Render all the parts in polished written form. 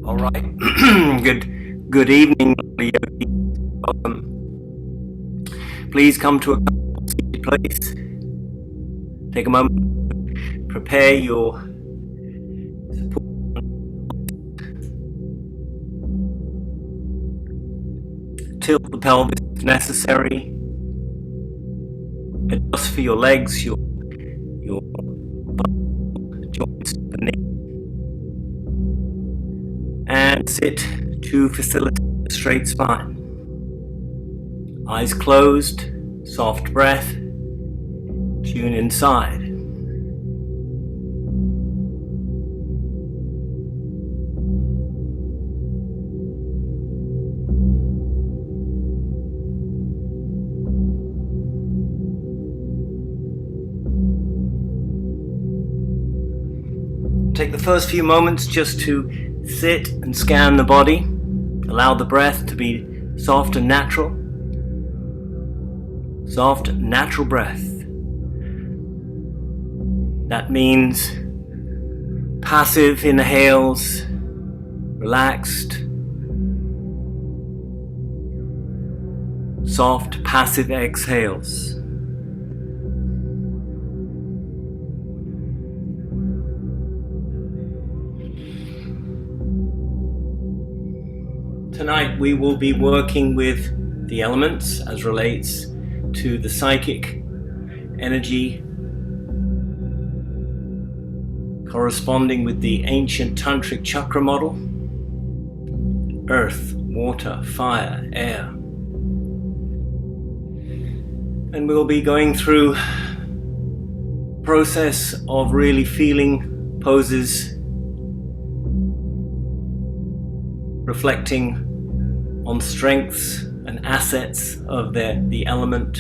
All right. Good evening, yogi. Welcome. Please come to a seated place. Take a moment. Prepare your support. Tilt the pelvis if necessary. Adjust for your legs, your joints, the knee, and sit to facilitate a straight spine. Eyes closed, soft breath, tune inside. Take the first few moments just to sit and scan the body. Allow the breath to be soft and natural. Soft, natural breath. That means passive inhales, relaxed. Soft, passive exhales. Tonight we will be working with the elements as relates to the psychic energy corresponding with the ancient tantric chakra model: earth, water, fire, air. And we'll be going through a process of really feeling poses, reflecting on strengths and assets of the element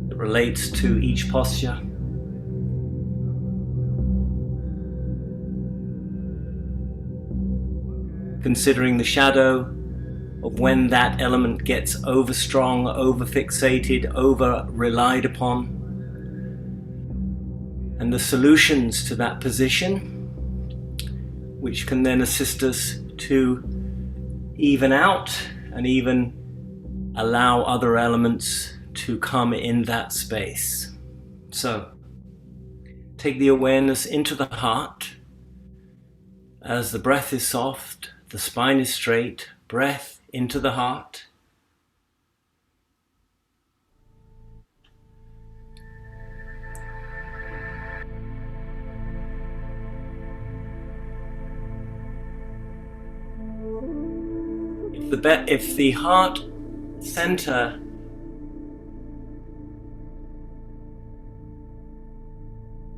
that relates to each posture. Considering the shadow of when that element gets over-strong, over-fixated, over-relied upon, and the solutions to that position, which can then assist us to even out and even allow other elements to come in that space. So, take the awareness into the heart as the breath is soft, the spine is straight, breath into the heart. If the heart center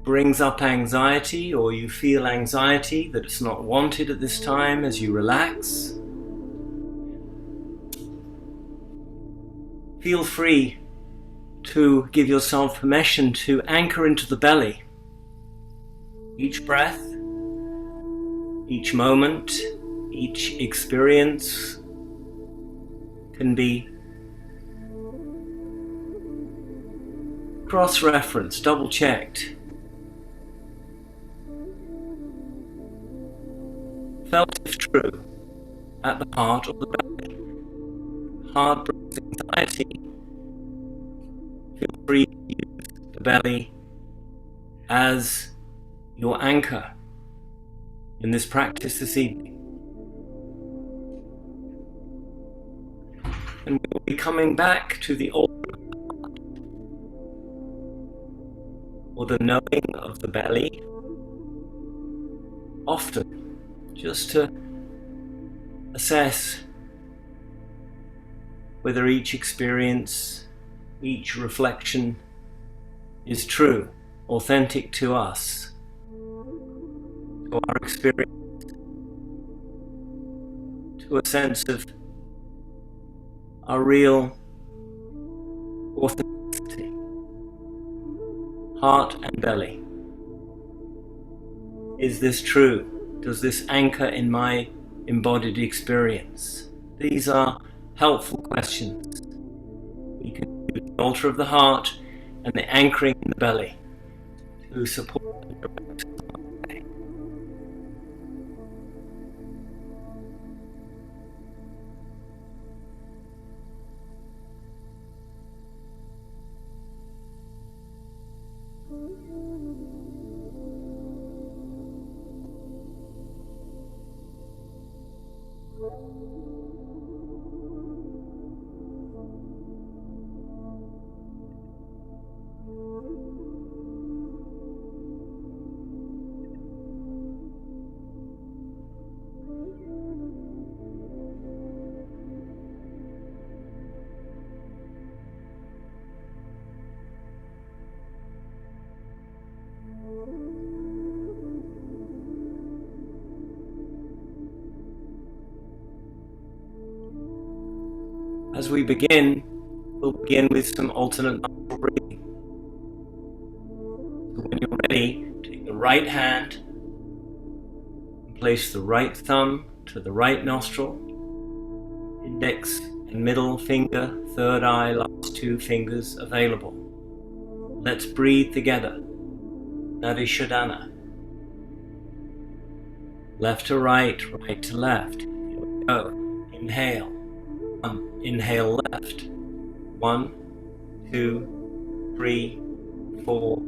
brings up anxiety, or you feel anxiety that it's not wanted at this time as you relax, feel free to give yourself permission to anchor into the belly. Each breath, each moment, each experience can be cross-referenced, double-checked, felt if true at the heart of the belly. Heart brings anxiety. Feel free to use the belly as your anchor in this practice this evening. And we will be coming back to the old, or the knowing of the belly, often, just to assess whether each experience, each reflection is true, authentic to us, to our experience, to a sense of our real authenticity. Heart and belly. Is this true? Does this anchor in my embodied experience? These are helpful questions. We can do the altar of the heart and the anchoring in the belly to support and direct. As we begin, we'll begin with some alternate nostril breathing. So when you're ready, take the right hand and place the right thumb to the right nostril, index and middle finger, third eye, last two fingers available. Let's breathe together. Nadi Left to right, right to left. Here we go. Inhale. Inhale left. 1, 2, 3, 4,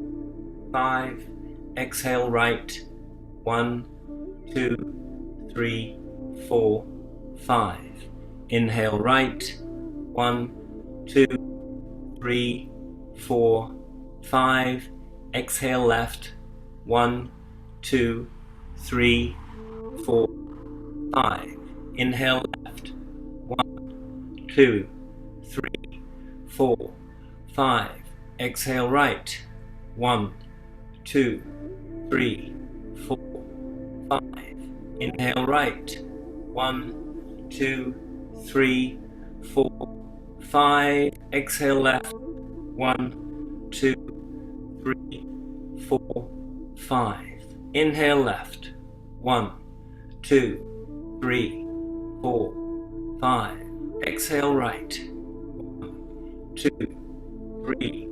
5. Exhale right. 1, 2, 3, 4, 5. Inhale right. 1, 2, 3, 4, 5. Exhale left. 1, 2, 3, 4, 5. Inhale left. 1, 2, 3, 4, 5. Exhale right. 1, 2, 3, 4, 5. Inhale right. 1, 2, 3, 4, 5. Exhale left. 1, 2, 3, 4, 5. Inhale left. 1, 2, 3, 4, 5. Exhale right. 1, 2, 3,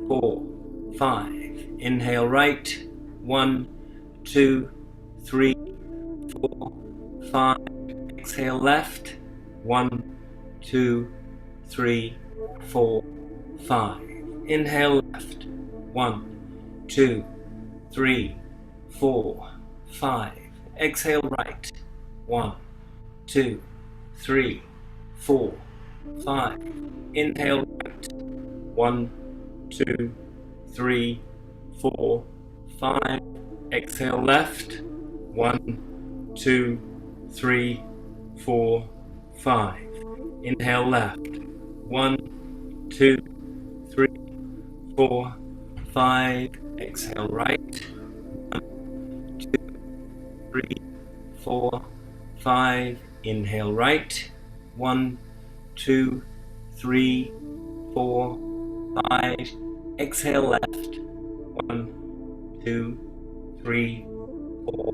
4, 5. Inhale right. 1, 2, 3, 4, 5. Exhale left. 1, 2, 3, 4, 5. Inhale left. 1, 2, 3, 4, 5. Exhale right. 1, 2, 3, 4, 5. Inhale right. 1, 2, 3, 4, 5. Exhale left. 1, 2, 3, 4, 5. Inhale left. 1, 2, 3, 4, 5. Exhale right. 1, 2, 3, 4, 5. Inhale right. 1, 2, 3, 4, 5. Exhale left. 1, 2, 3, 4,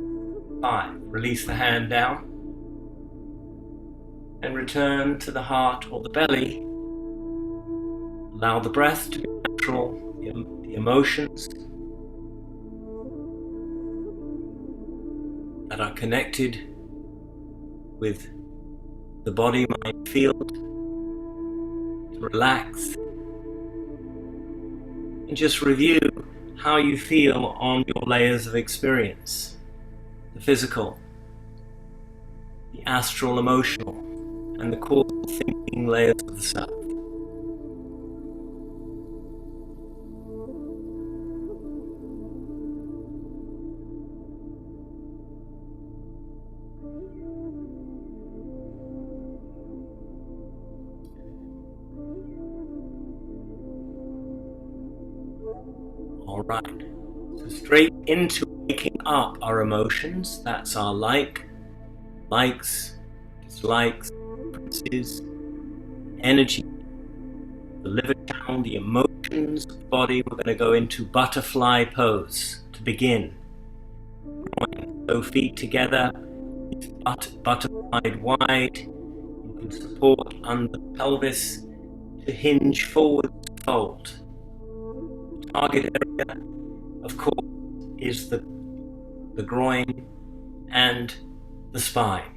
5. Release the hand down and return to the heart or the belly. Allow the breath to be natural, the emotions that are connected with the body-mind field to relax and just review how you feel on your layers of experience: the physical, the astral emotional, and the causal thinking layers of the self. Alright, so straight into waking up our emotions. That's our likes, dislikes, preferences, energy, the liver channel, the emotions of the body. We're going to go into butterfly pose to begin. Both feet together, butterfly wide. You can support under the pelvis to hinge forward, fold. Target area, of course, is the groin and the spine.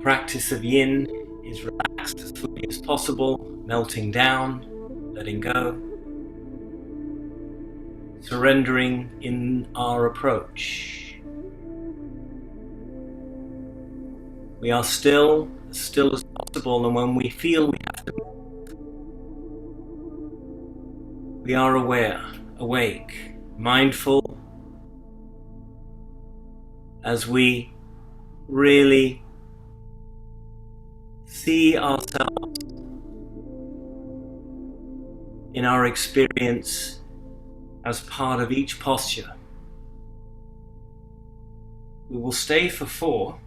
Practice of Yin is relaxed as fully as possible, melting down, letting go. surrendering in our approach. We are still as possible, and when we feel we have to, we are aware, awake, mindful, as we really see ourselves in our experience as part of each posture. We will stay for 4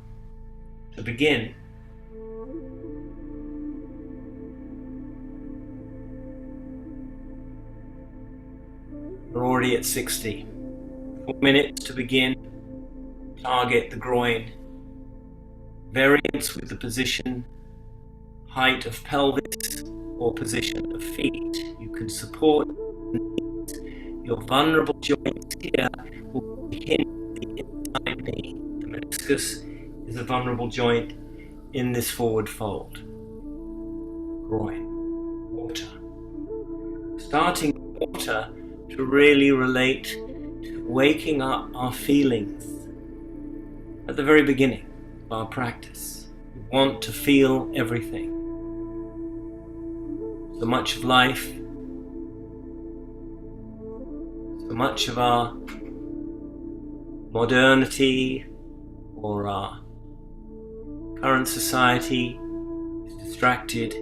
to begin. We're already at 60. 4 minutes to begin. Target the groin. Variance with the position, height of pelvis, or position of feet. You can support your vulnerable joints here will hinge the inside knee. The meniscus is a vulnerable joint in this forward fold. Groin, water. Starting water to really relate to waking up our feelings at the very beginning of our practice. We want to feel everything. So much of life, so much of our modernity or our current society is distracted. We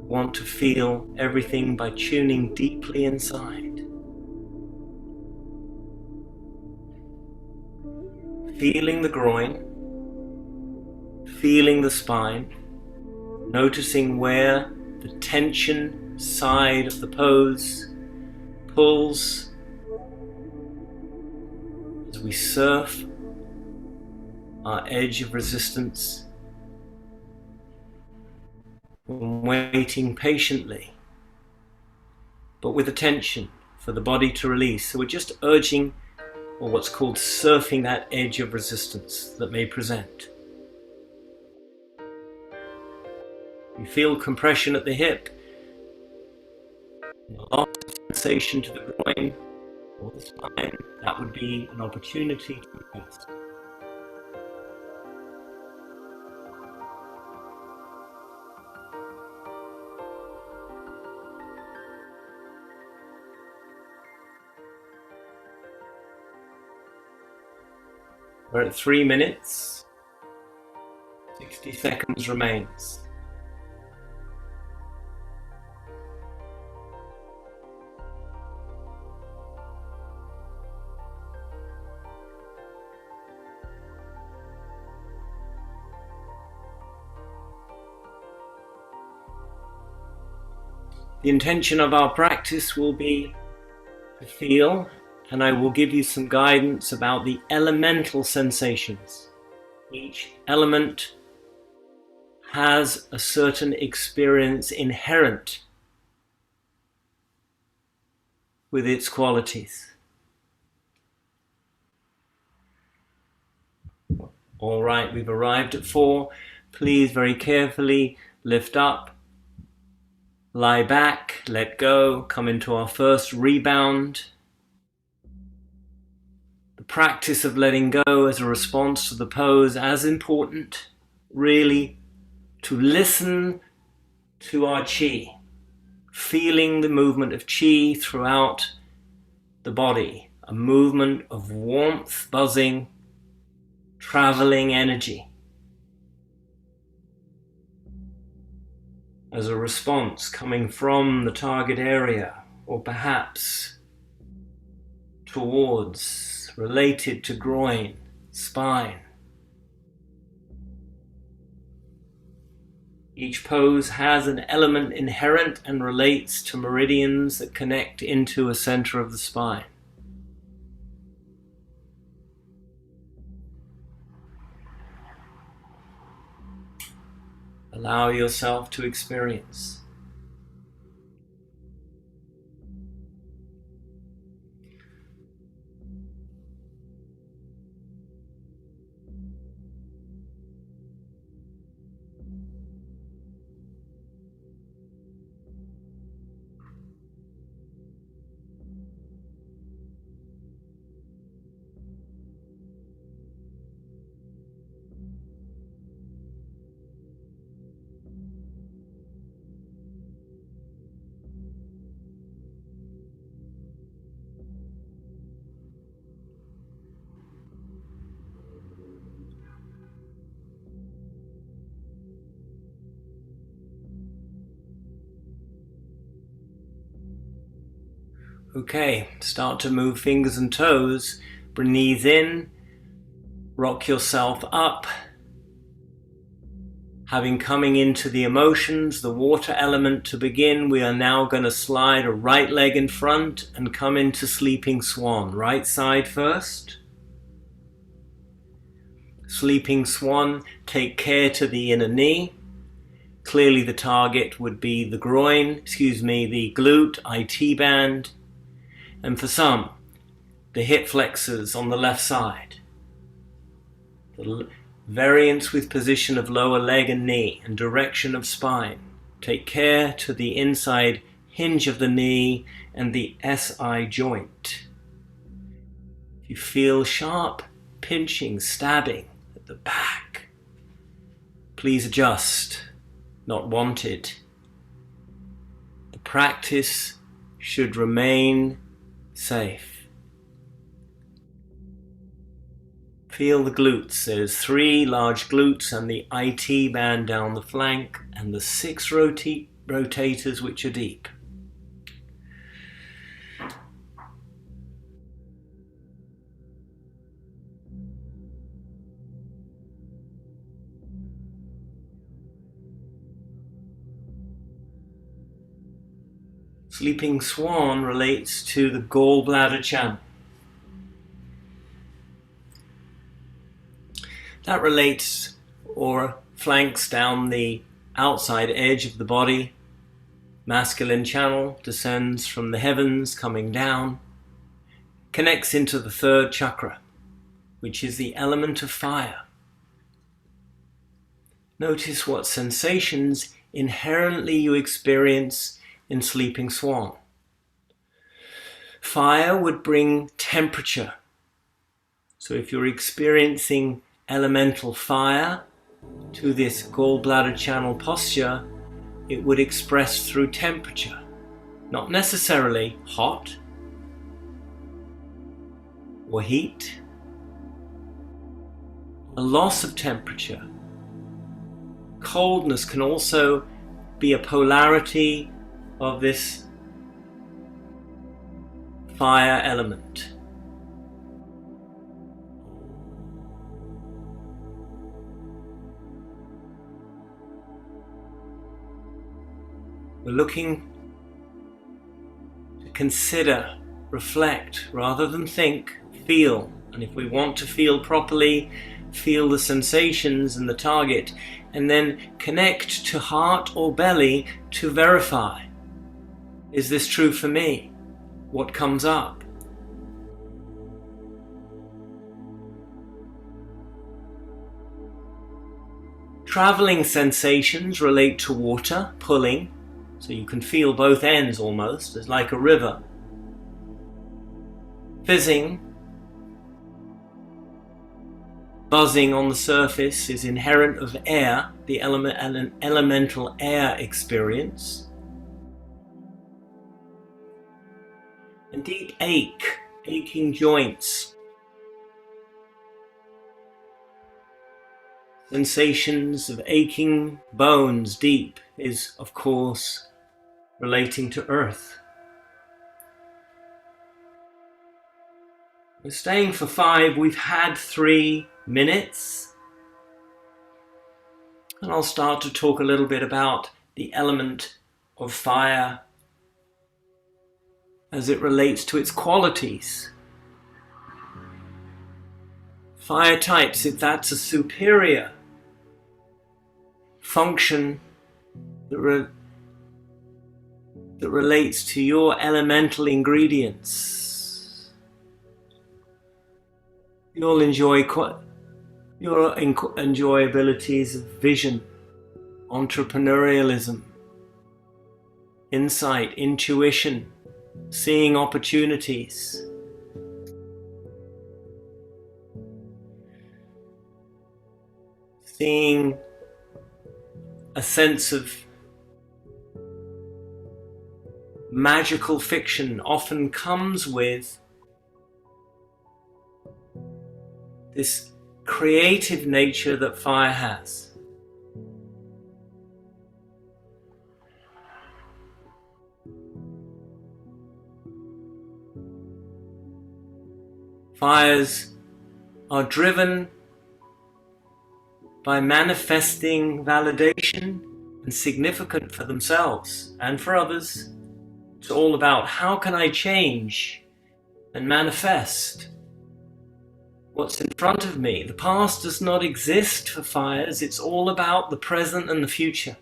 want to feel everything by tuning deeply inside. Feeling the groin, feeling the spine, noticing where the tension side of the pose pulls as we surf our edge of resistance, and waiting patiently, but with attention for the body to release. So we're just urging, or what's called surfing, that edge of resistance that may present. You feel compression at the hip, a loss of sensation to the groin or the spine. That would be an opportunity to rest. We're at 3 minutes, 60 seconds remains. The intention of our practice will be to feel, and I will give you some guidance about the elemental sensations. Each element has a certain experience inherent with its qualities. All right, we've arrived at 4. Please very carefully lift up, lie back, let go, come into our first rebound. The practice of letting go as a response to the pose, as important, really to listen to our chi, feeling the movement of chi throughout the body, a movement of warmth, buzzing, traveling energy as a response coming from the target area, or perhaps towards, related to groin, spine. Each pose has an element inherent and relates to meridians that connect into a center of the spine. Allow yourself to experience. Okay, start to move fingers and toes. Bring knees in, rock yourself up. Having coming into the emotions, the water element to begin, we are now going to slide a right leg in front and come into Sleeping Swan. Right side first. Sleeping Swan, take care to the inner knee. Clearly the target would be the groin, the glute, IT band. And for some, the hip flexors on the left side. The variance with position of lower leg and knee and direction of spine. Take care to the inside hinge of the knee and the SI joint. If you feel sharp pinching, stabbing at the back, please adjust, not wanted. The practice should remain safe. Feel the glutes. There's 3 large glutes and the IT band down the flank and the 6 rotators which are deep. Sleeping Swan relates to the gallbladder channel. That relates or flanks down the outside edge of the body. Masculine channel descends from the heavens, coming down, connects into the 3rd chakra, which is the element of fire. Notice what sensations inherently you experience in Sleeping Swan. Fire would bring temperature. So if you're experiencing elemental fire to this gallbladder channel posture, it would express through temperature, not necessarily hot or heat. A loss of temperature. Coldness can also be a polarity of this fire element. We're looking to consider, reflect, rather than think, feel. And if we want to feel properly, feel the sensations and the target, and then connect to heart or belly to verify. Is this true for me? What comes up? Traveling sensations relate to water, pulling, so you can feel both ends almost, as like a river. Fizzing, buzzing on the surface is inherent of air, the element and an elemental air experience. And deep ache, aching joints. Sensations of aching bones deep is, of course, relating to earth. We're staying for 5. We've had 3 minutes. And I'll start to talk a little bit about the element of fire as it relates to its qualities. Fire types, if that's a superior function that relates to your elemental ingredients, you'll enjoy abilities of vision, entrepreneurialism, insight, intuition, seeing opportunities. Seeing a sense of magical fiction often comes with this creative nature that fire has. Fires are driven by manifesting validation and significant for themselves and for others. It's all about how can I change and manifest what's in front of me. The past does not exist for fires. It's all about the present and the future.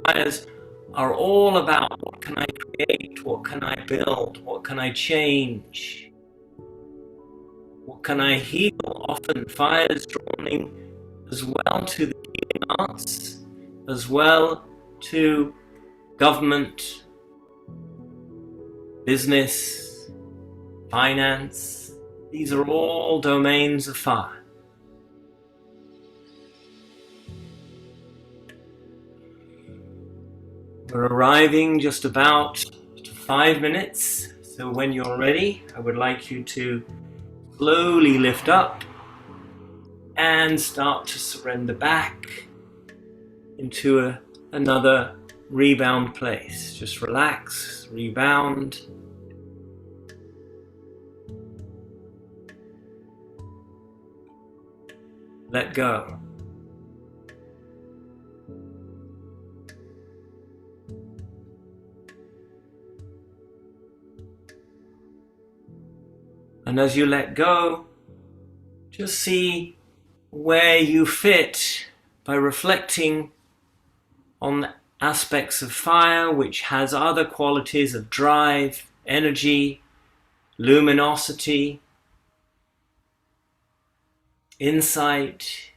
Fires are all about what can I create, what can I build, what can I change, what can I heal. Often fires drawing as well to the healing arts, as well to government, business, finance. These are all domains of fire. We're arriving just about to 5 minutes, so when you're ready, I would like you to slowly lift up and start to surrender back into another rebound place. Just relax, rebound. Let go. And as you let go, just see where you fit by reflecting on the aspects of fire which has other qualities of drive, energy, luminosity, insight.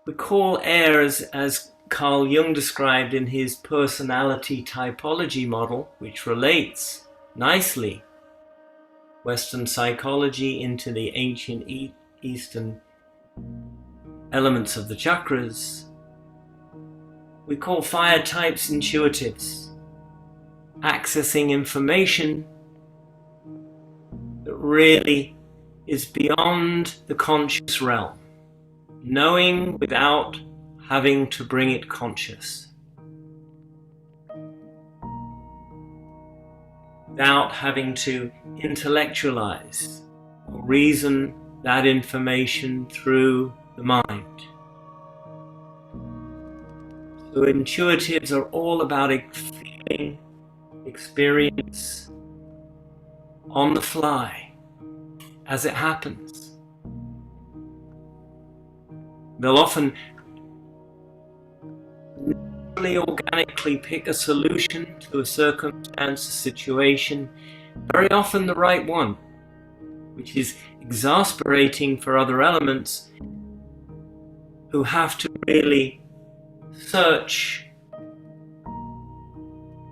Recall air as Carl Jung described in his personality typology model, which relates nicely Western psychology into the ancient Eastern elements of the chakras. We call fire types intuitives, accessing information that really is beyond the conscious realm, knowing without having to bring it conscious, without having to intellectualize or reason that information through the mind. So intuitives are all about feeling, experience on the fly as it happens. They'll often organically pick a solution to a circumstance, a situation, very often the right one, which is exasperating for other elements who have to really search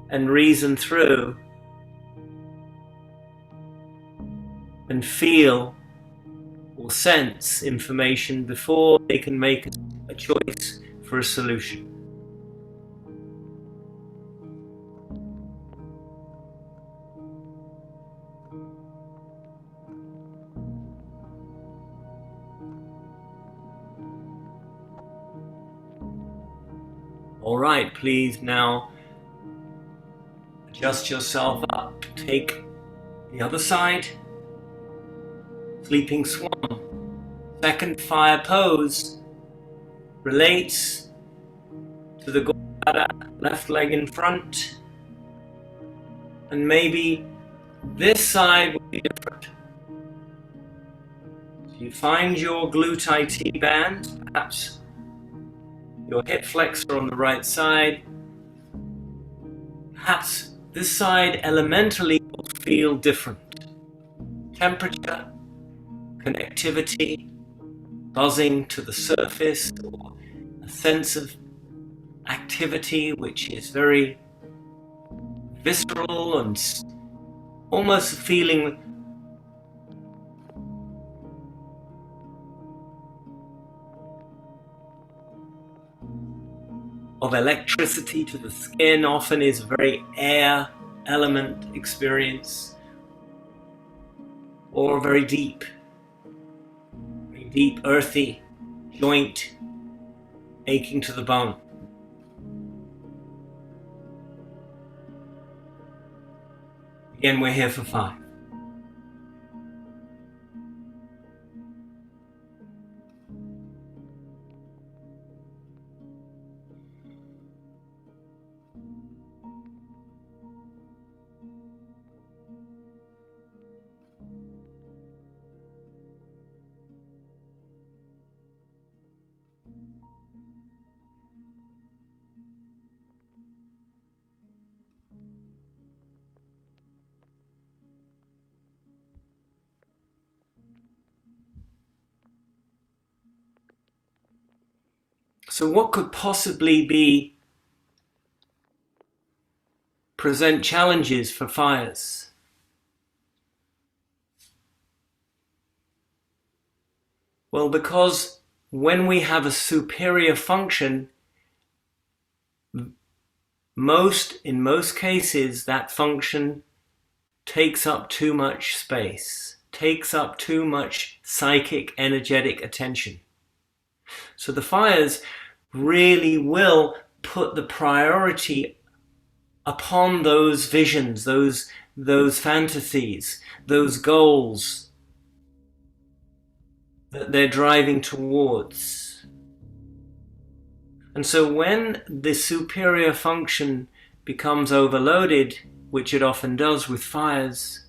and reason through and feel or sense information before they can make a choice for a solution. All right, please now adjust yourself up. Take the other side. Sleeping Swan. Second fire pose relates to the Gordhara, left leg in front. And maybe this side will be different. So you find your glute IT band, perhaps your hip flexor on the right side. Perhaps this side elementally will feel different. Temperature, connectivity, buzzing to the surface, or a sense of activity which is very visceral and almost a feeling of electricity to the skin. Often is a very air element experience, or very deep, earthy, joint aching to the bone. Again, we're here for 5. So what could possibly present challenges for fires? Well, because when we have a superior function, in most cases, that function takes up too much space, takes up too much psychic, energetic attention. So the fires really will put the priority upon those visions, those fantasies, those goals that they're driving towards. And so when the superior function becomes overloaded, which it often does with fires,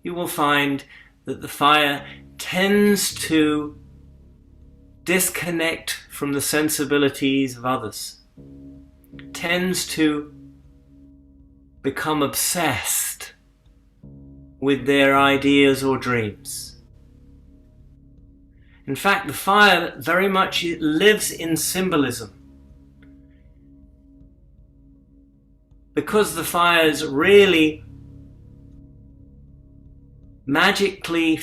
you will find that the fire tends to disconnect from the sensibilities of others, tends to become obsessed with their ideas or dreams. In fact, the fire very much lives in symbolism. Because the fires really magically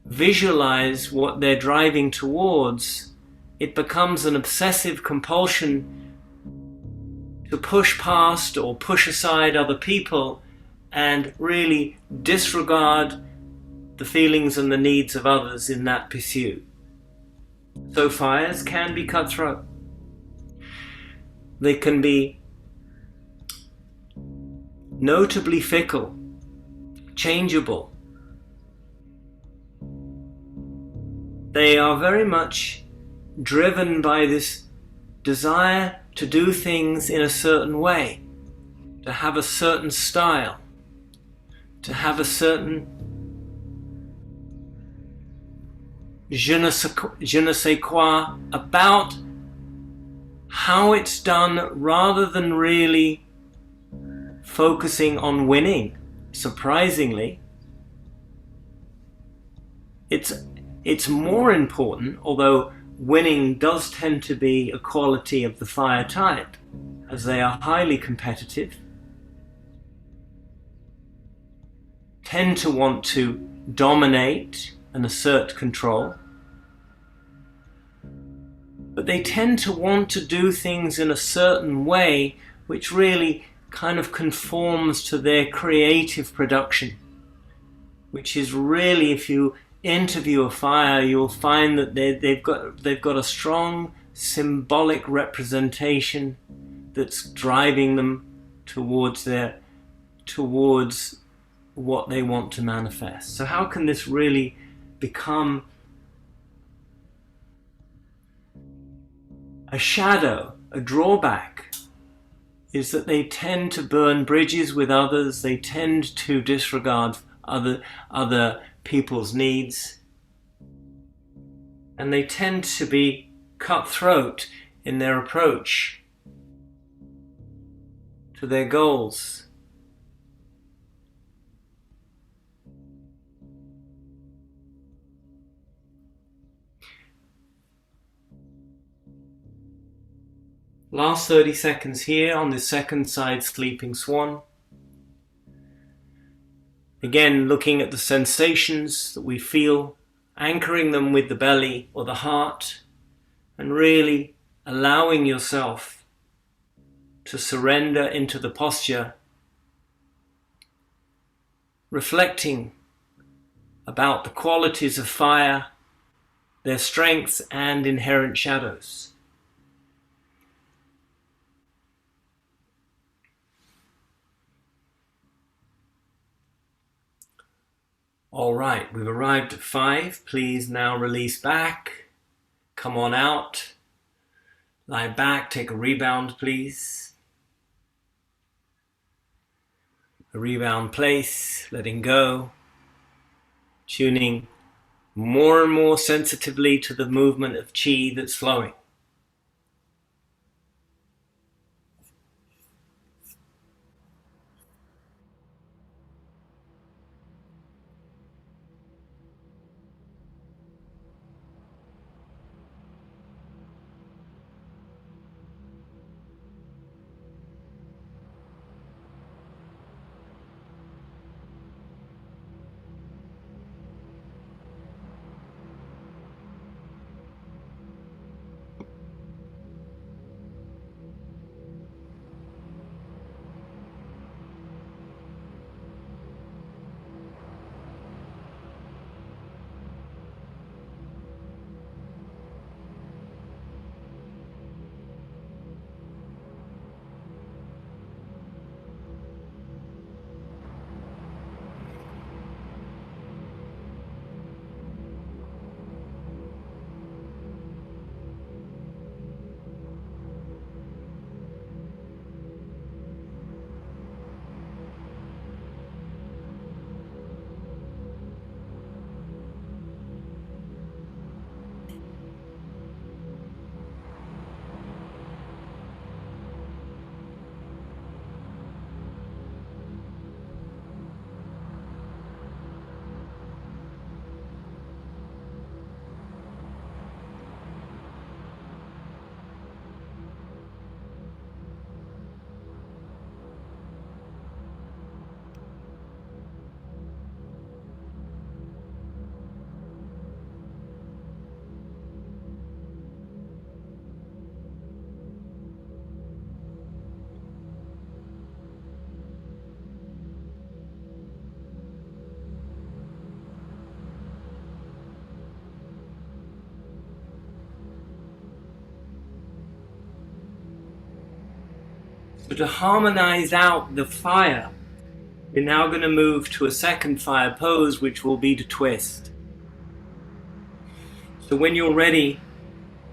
visualize what they're driving towards, it becomes an obsessive compulsion to push past or push aside other people and really disregard the feelings and the needs of others in that pursuit. So fires can be cutthroat. They can be notably fickle, changeable. They are very much driven by this desire to do things in a certain way, to have a certain style, to have a certain je ne sais quoi about how it's done, rather than really focusing on winning. Surprisingly, it's more important, although winning does tend to be a quality of the fire type, as they are highly competitive, tend to want to dominate and assert control, but they tend to want to do things in a certain way which really kind of conforms to their creative production, which is really, if you interview a fire, you'll find that they've got a strong symbolic representation that's driving them towards what they want to manifest. So how can this really become a shadow, a drawback? Is that they tend to burn bridges with others, they tend to disregard other people's needs, and they tend to be cutthroat in their approach to their goals. Last 30 seconds here on the second side, Sleeping Swan. Again, looking at the sensations that we feel, anchoring them with the belly or the heart, and really allowing yourself to surrender into the posture, reflecting about the qualities of fire, their strengths and inherent shadows. All right, we've arrived at 5. Please now release back. Come on out. Lie back, take a rebound, please. A rebound place, letting go. Tuning more and more sensitively to the movement of qi that's flowing. So to harmonize out the fire, we're now going to move to a second fire pose, which will be to twist. So when you're ready,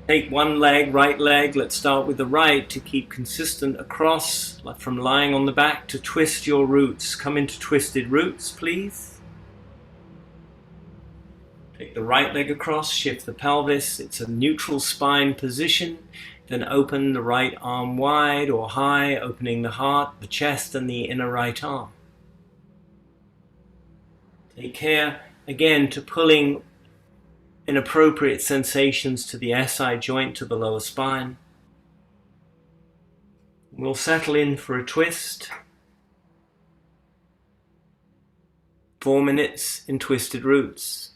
take one leg, right leg, let's start with the right to keep consistent across, like from lying on the back, to twist your roots. Come into twisted roots, please. Take the right leg across, shift the pelvis, it's a neutral spine position. Then open the right arm wide or high, opening the heart, the chest, and the inner right arm. Take care, again, to pulling inappropriate sensations to the SI joint, to the lower spine. We'll settle in for a twist. 4 minutes in twisted roots.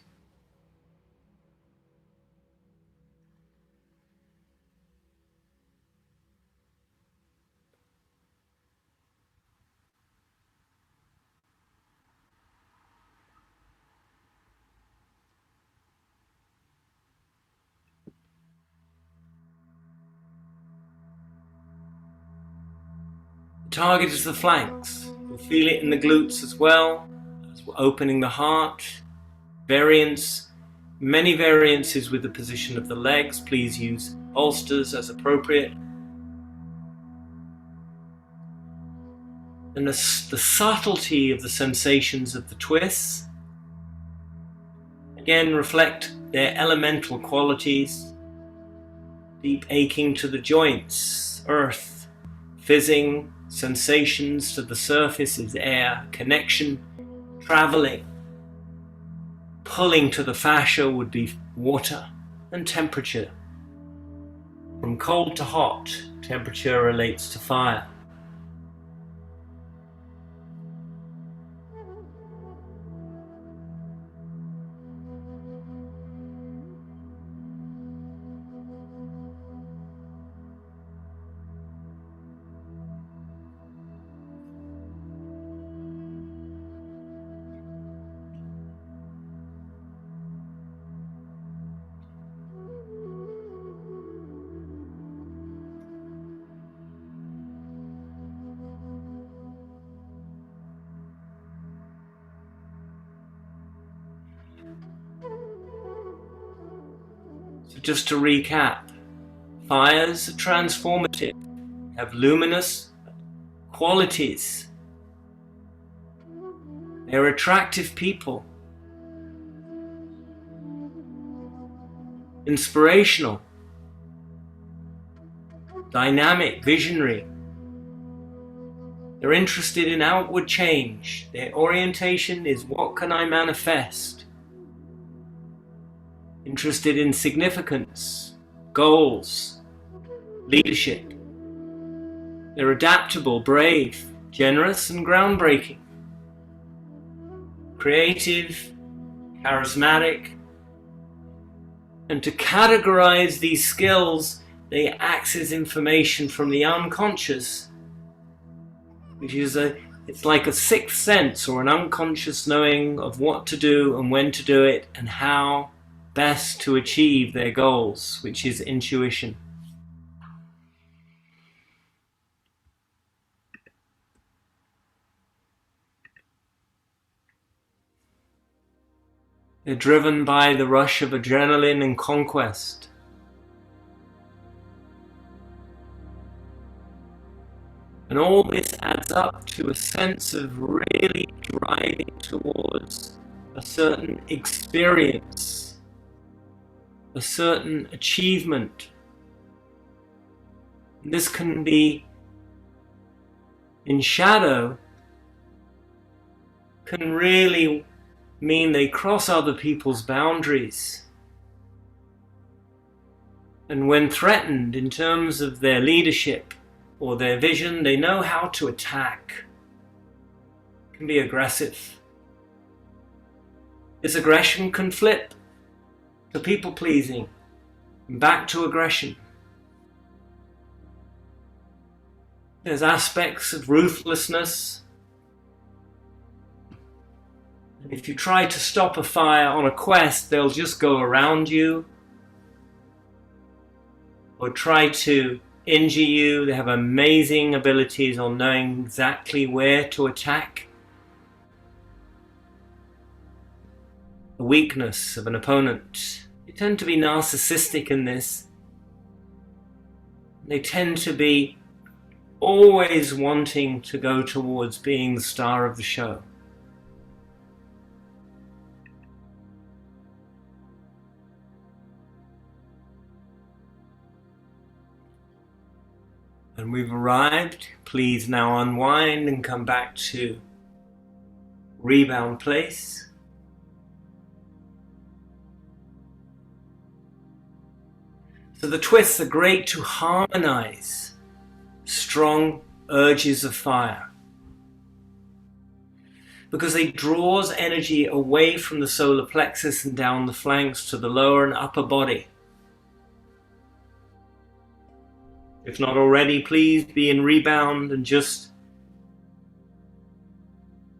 The target is the flanks. You'll feel it in the glutes as well, as we're opening the heart. Variance, many variances with the position of the legs. Please use bolsters as appropriate. And the subtlety of the sensations of the twists, again, reflect their elemental qualities. Deep aching to the joints, earth, fizzing, sensations to the surface is air, connection, traveling. Pulling to the fascia would be water, and temperature. From cold to hot, temperature relates to fire. So just to recap, fires are transformative, have luminous qualities. They're attractive people, inspirational, dynamic, visionary. They're interested in outward change. Their orientation is, what can I manifest? Interested in significance, goals, leadership. They're adaptable, brave, generous, and groundbreaking. Creative, charismatic. And to categorize these skills, they access information from the unconscious, which is it's like a sixth sense or an unconscious knowing of what to do and when to do it and how best to achieve their goals, which is intuition. They're driven by the rush of adrenaline and conquest. And all this adds up to a sense of really driving towards a certain experience, a certain achievement. And this can be in shadow, can really mean they cross other people's boundaries. And when threatened in terms of their leadership or their vision, they know how to attack. It can be aggressive. This aggression can flip to people-pleasing and back to aggression. There's aspects of ruthlessness. And if you try to stop a fire on a quest, they'll just go around you or try to injure you. They have amazing abilities on knowing exactly where to attack. The weakness of an opponent. They tend to be narcissistic in this. They tend to be always wanting to go towards being the star of the show. And we've arrived. Please now unwind and come back to rebound place. So the twists are great to harmonize strong urges of fire, because they draws energy away from the solar plexus and down the flanks to the lower and upper body. If not already, please be in rebound and just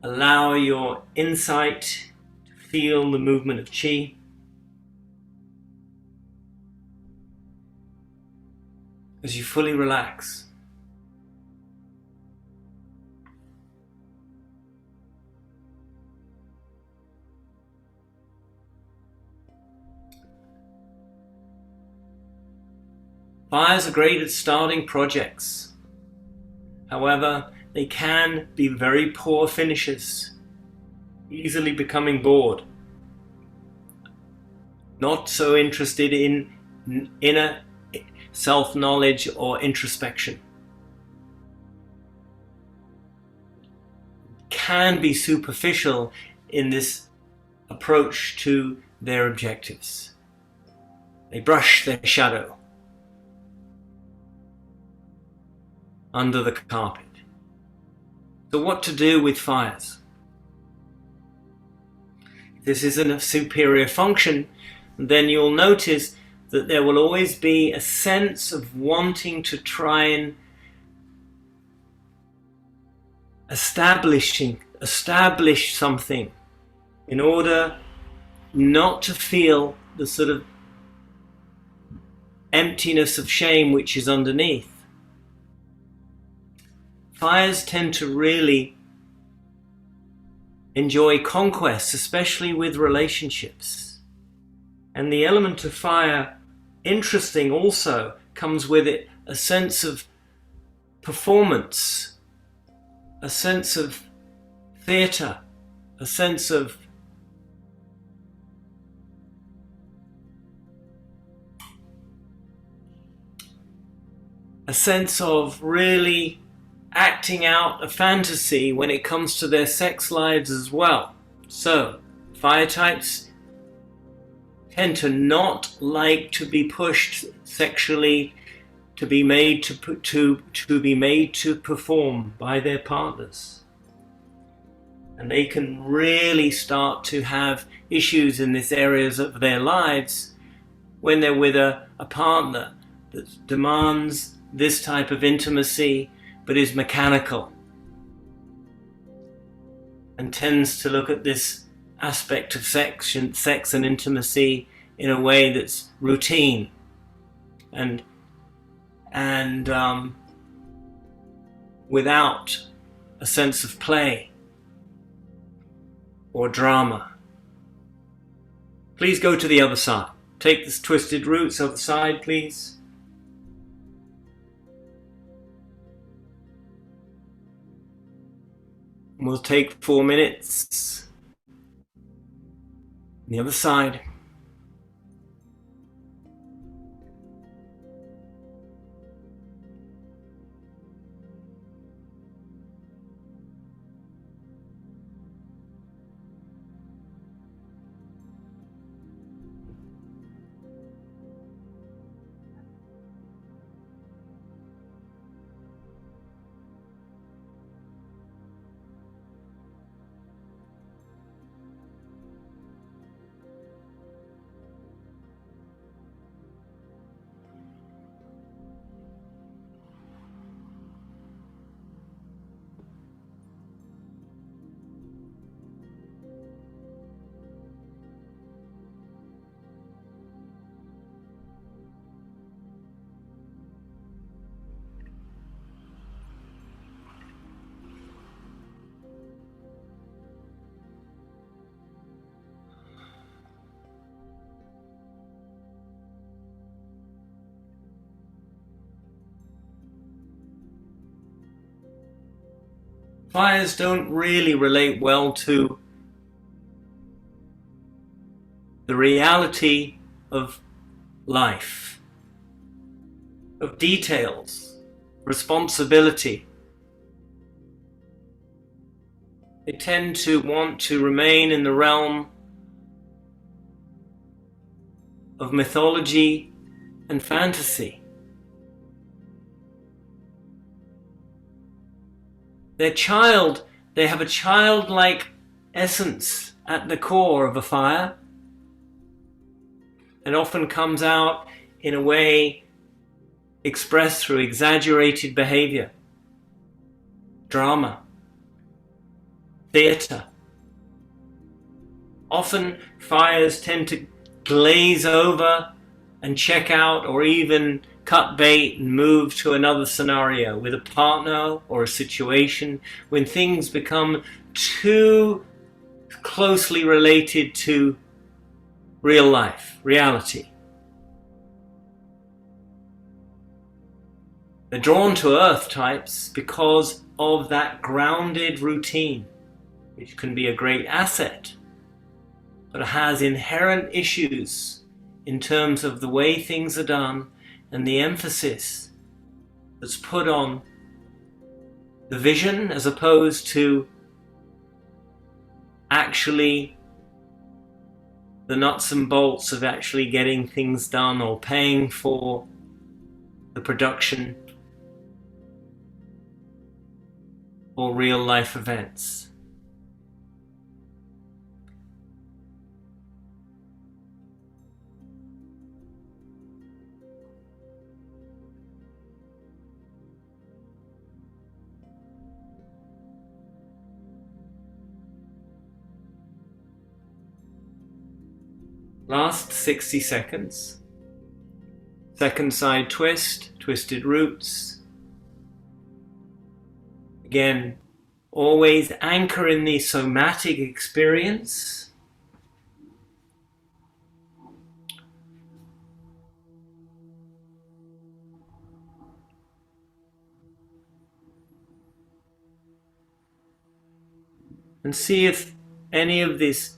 allow your insight to feel the movement of chi. As you fully relax. Fires are great at starting projects. However, they can be very poor finishers, easily becoming bored, not so interested in inner self-knowledge or introspection. Can be superficial in this approach to their objectives. They brush their shadow under the carpet. So what to do with fires? If this isn't a superior function, then you'll notice that there will always be a sense of wanting to try and establish something in order not to feel the sort of emptiness of shame which is underneath. Fires tend to really enjoy conquest, especially with relationships. And the element of fire interesting also comes with it a sense of performance, a sense of theatre, a sense of really acting out a fantasy when it comes to their sex lives as well. So, fire types tend to not like to be pushed sexually, to be made to perform by their partners. And they can really start to have issues in these areas of their lives when they're with a partner that demands this type of intimacy but is mechanical and tends to look at this aspect of sex and intimacy in a way that's routine and without a sense of play or drama. Please go to the other side. Take this twisted roots other side, please. We'll take 4 minutes. The other side. Fires don't really relate well to the reality of life, of details, responsibility. They tend to want to remain in the realm of mythology and fantasy. They have a childlike essence at the core of a fire. It often comes out in a way expressed through exaggerated behavior, drama, theatre. Often fires tend to glaze over and check out or even cut bait and move to another scenario with a partner or a situation when things become too closely related to real life, reality. They're drawn to earth types because of that grounded routine, which can be a great asset, but it has inherent issues in terms of the way things are done and the emphasis that's put on the vision as opposed to actually the nuts and bolts of actually getting things done or paying for the production or real life events. Last 60 seconds. Second side twist, twisted roots. Again, always anchor in the somatic experience. and see if any of this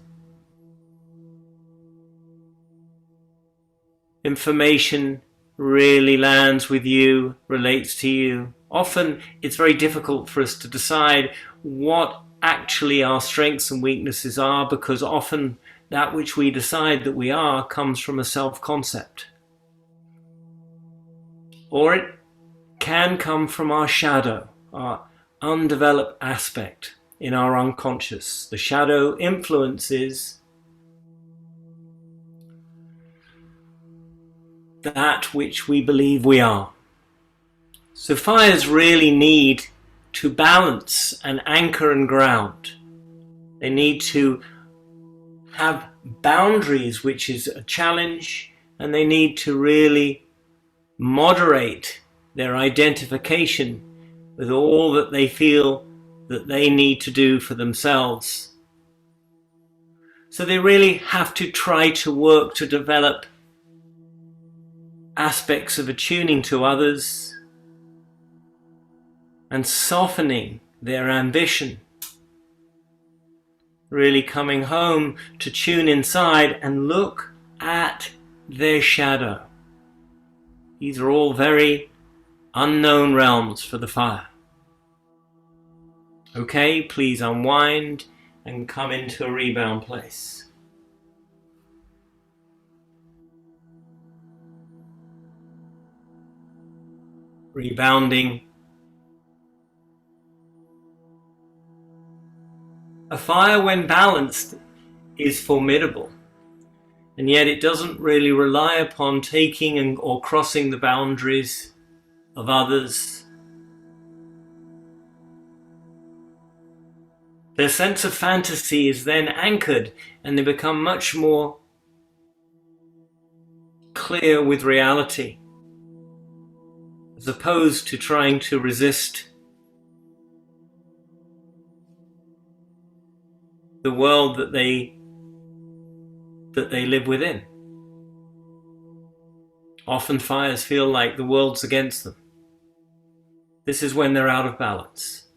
information really lands with you, relates to you. Often it's very difficult for us to decide what actually our strengths and weaknesses are, because often that which we decide that we are comes from a self-concept. Or it can come from our shadow, our undeveloped aspect in our unconscious. The shadow influences that which we believe we are. So fires really need to balance and anchor and ground. They need to have boundaries, which is a challenge, and they need to really moderate their identification with all that they feel that they need to do for themselves. So they really have to try to work to develop aspects of attuning to others and softening their ambition, really coming home to tune inside and look at their shadow. These are all very unknown realms for the fire. Okay, please unwind and come into a rebound place. Rebounding. A fire, when balanced, is formidable, and yet it doesn't really rely upon taking or crossing the boundaries of others. Their sense of fantasy is then anchored, and they become much more clear with reality, as opposed to trying to resist the world that they live within. Often fires feel like the world's against them. This is when they're out of balance.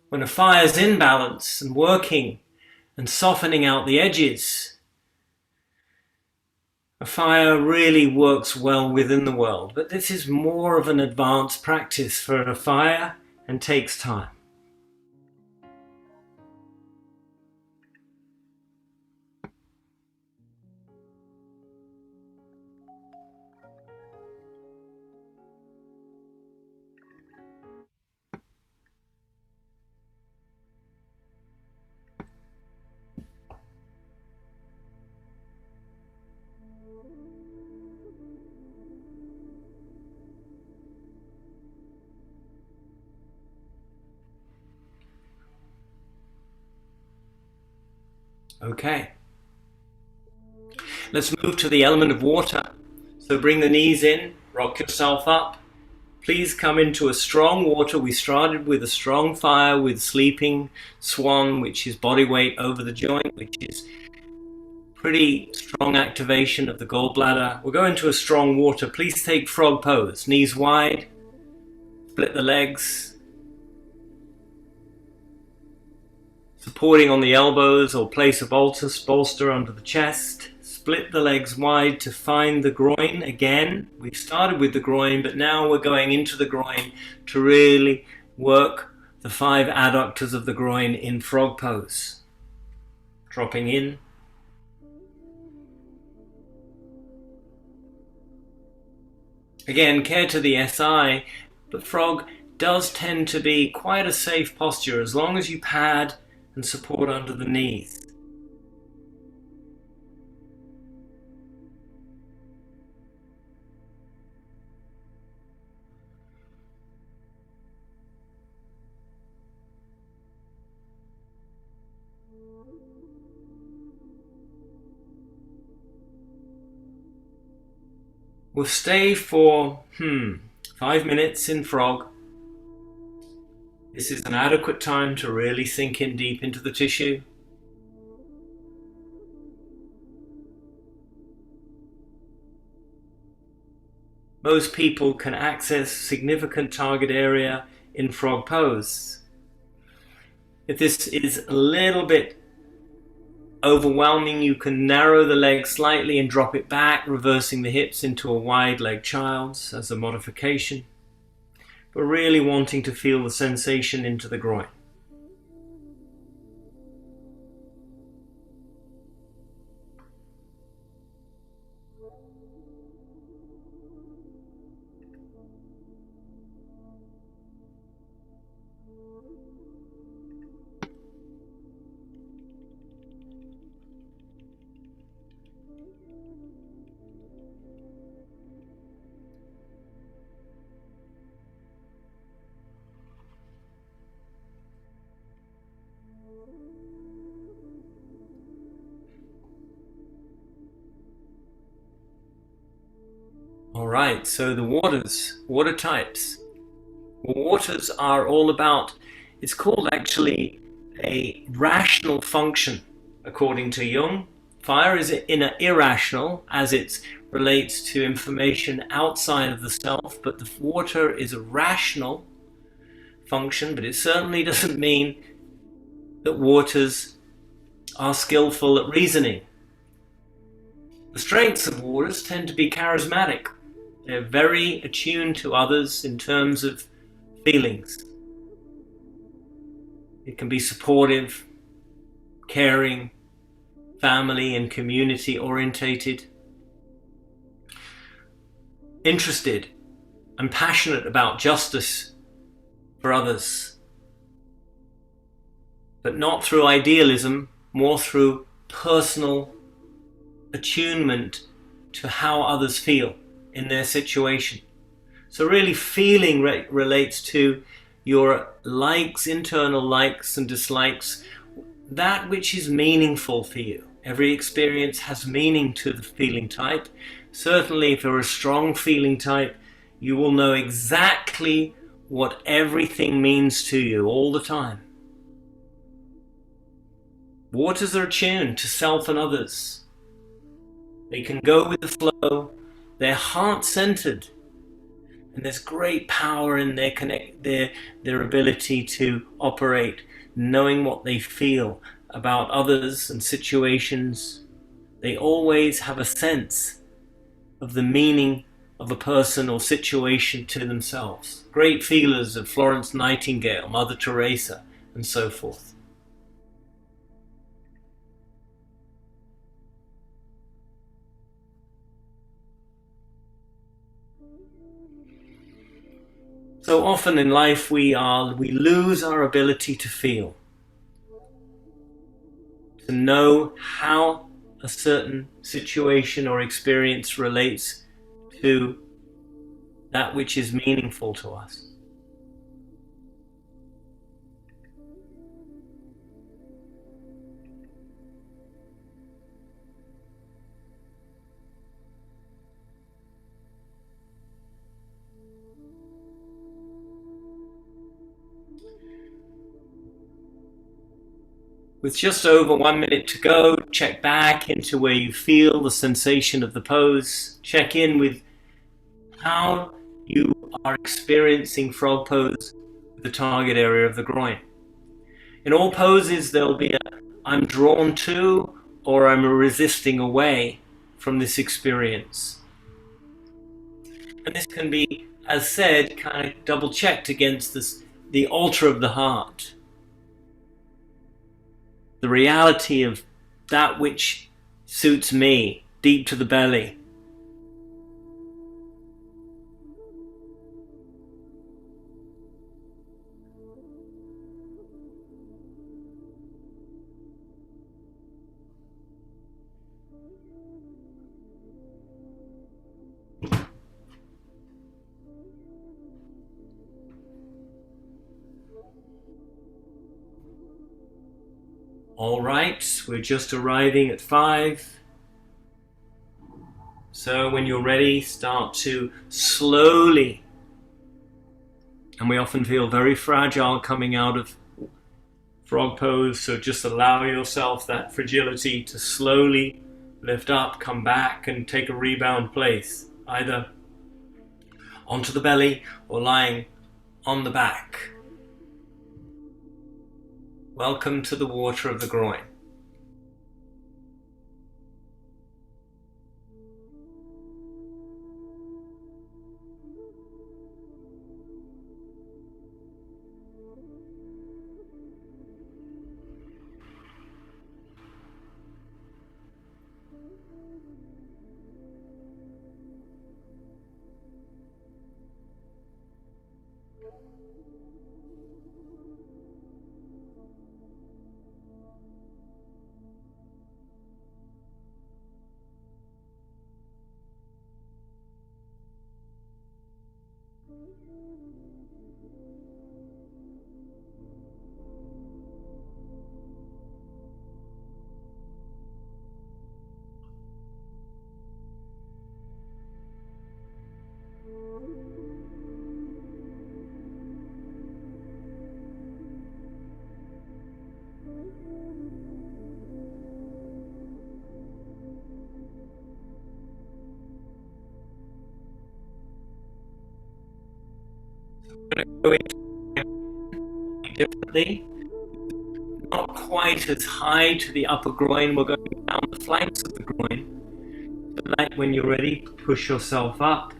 When a fire's in balance and working and softening out the edges, a fire really works well within the world. But this is more of an advanced practice for a fire and takes time. Okay, let's move to the element of water. So bring the knees in, rock yourself up. Please come into a strong water. We started with a strong fire with sleeping swan, which is body weight over the joint, which is pretty strong activation of the gallbladder. We'll go into a strong water. Please take frog pose, knees wide, split the legs, supporting on the elbows, or place a bolster under the chest. Split the legs wide to find the groin again. We've started with the groin, but now we're going into the groin to really work the 5 adductors of the groin in frog pose. Dropping in. Again, care to the SI, but frog does tend to be quite a safe posture as long as you pad and support under the knees. We'll stay for 5 minutes in frog. This is an adequate time to really sink in deep into the tissue. Most people can access significant target area in frog pose. If this is a little bit overwhelming, you can narrow the leg slightly and drop it back, reversing the hips into a wide leg child's as a modification, but really wanting to feel the sensation into the groin. Alright, so the water types. Waters are all about, it's called actually a rational function, according to Jung. Fire is irrational as it relates to information outside of the self, but the water is a rational function, but it certainly doesn't mean that waters are skillful at reasoning. The strengths of waters tend to be charismatic. They're very attuned to others in terms of feelings. It can be supportive, caring, family and community orientated, interested and passionate about justice for others, but not through idealism, more through personal attunement to how others feel in their situation. So really feeling relates to your likes, internal likes and dislikes, that which is meaningful for you. Every experience has meaning to the feeling type. Certainly if you're a strong feeling type, you will know exactly what everything means to you all the time. Waters are attuned to self and others. They can go with the flow. They're heart-centered, and there's great power in their ability to operate, knowing what they feel about others and situations. They always have a sense of the meaning of a person or situation to themselves. Great feelers of Florence Nightingale, Mother Teresa, and so forth. So often in life we lose our ability to feel, to know how a certain situation or experience relates to that which is meaningful to us. With just over 1 minute to go, check back into where you feel the sensation of the pose. Check in with how you are experiencing frog pose with the target area of the groin. In all poses, there'll be I'm drawn to or I'm resisting away from this experience. And this can be, as said, kind of double checked against the altar of the heart. The reality of that which suits me, deep to the belly. All right, we're just arriving at 5. So when you're ready, start to slowly, and we often feel very fragile coming out of frog pose, so just allow yourself that fragility to slowly lift up, come back and take a rebound place, either onto the belly or lying on the back. Welcome to the water of the groin. I'm going to go into differently. Not quite as high to the upper groin. We're going down the flanks of the groin. So that when you're ready, push yourself up.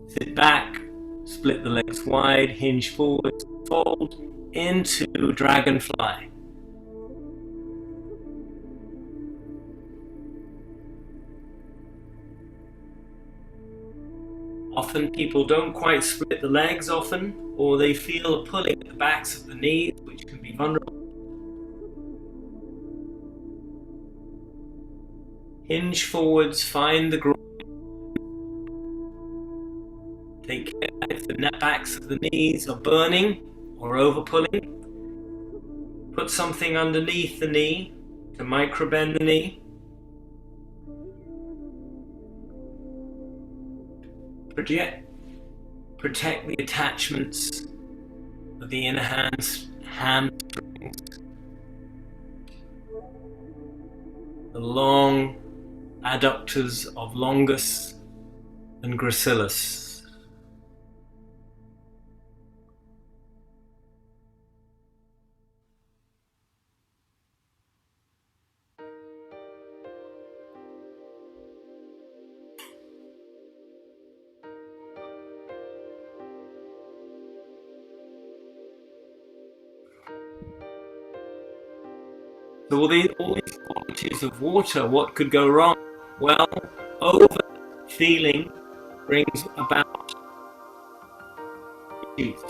Sit back, split the legs wide, hinge forward, fold into dragonfly. Often people don't quite split the legs or they feel a pulling at the backs of the knees, which can be vulnerable. Hinge forwards, find the groin. Take care if the backs of the knees are burning or over pulling. Put something underneath the knee to micro bend the knee. Protect the attachments of the inner hamstrings, the long adductors of longus and gracilis. So all these qualities of water, what could go wrong? Well, over-feeling brings about issues.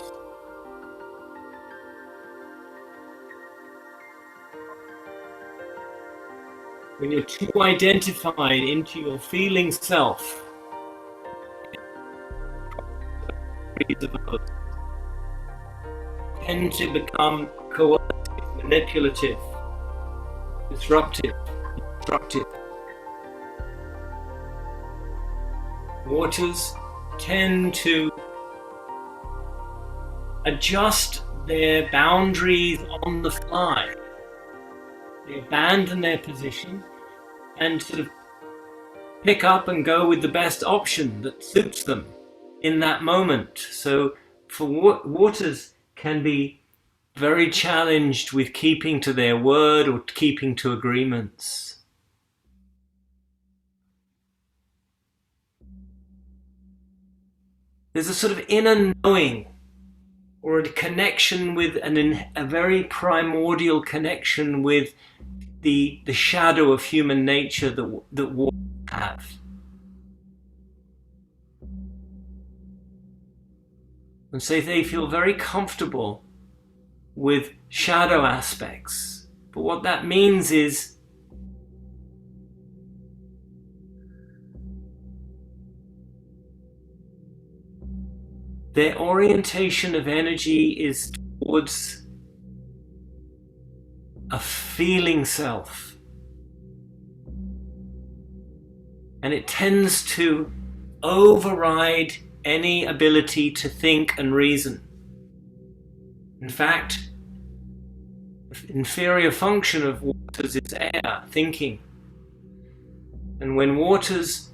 When you're too identified into your feeling self, tend to become coercive, manipulative, disruptive. Waters tend to adjust their boundaries on the fly. They abandon their position and sort of pick up and go with the best option that suits them in that moment. So for waters can be very challenged with keeping to their word or keeping to agreements. There's a sort of inner knowing or a connection with a very primordial connection with the shadow of human nature that waters have. And so they feel very comfortable with shadow aspects. But what that means is their orientation of energy is towards a feeling self. And it tends to override any ability to think and reason. In fact, the inferior function of waters is air, thinking. And when waters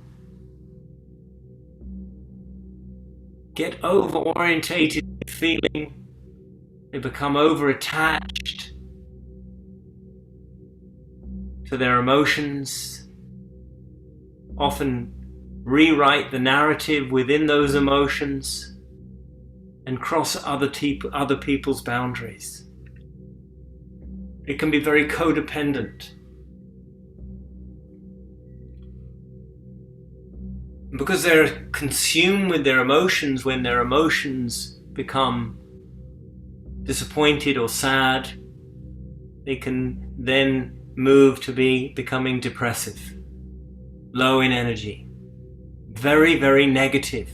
get over-orientated with feeling, They become over-attached to their emotions, often rewrite the narrative within those emotions and cross other people's boundaries. It can be very codependent. Because they're consumed with their emotions, when their emotions become disappointed or sad, they can then move to becoming depressive, low in energy, very, very negative,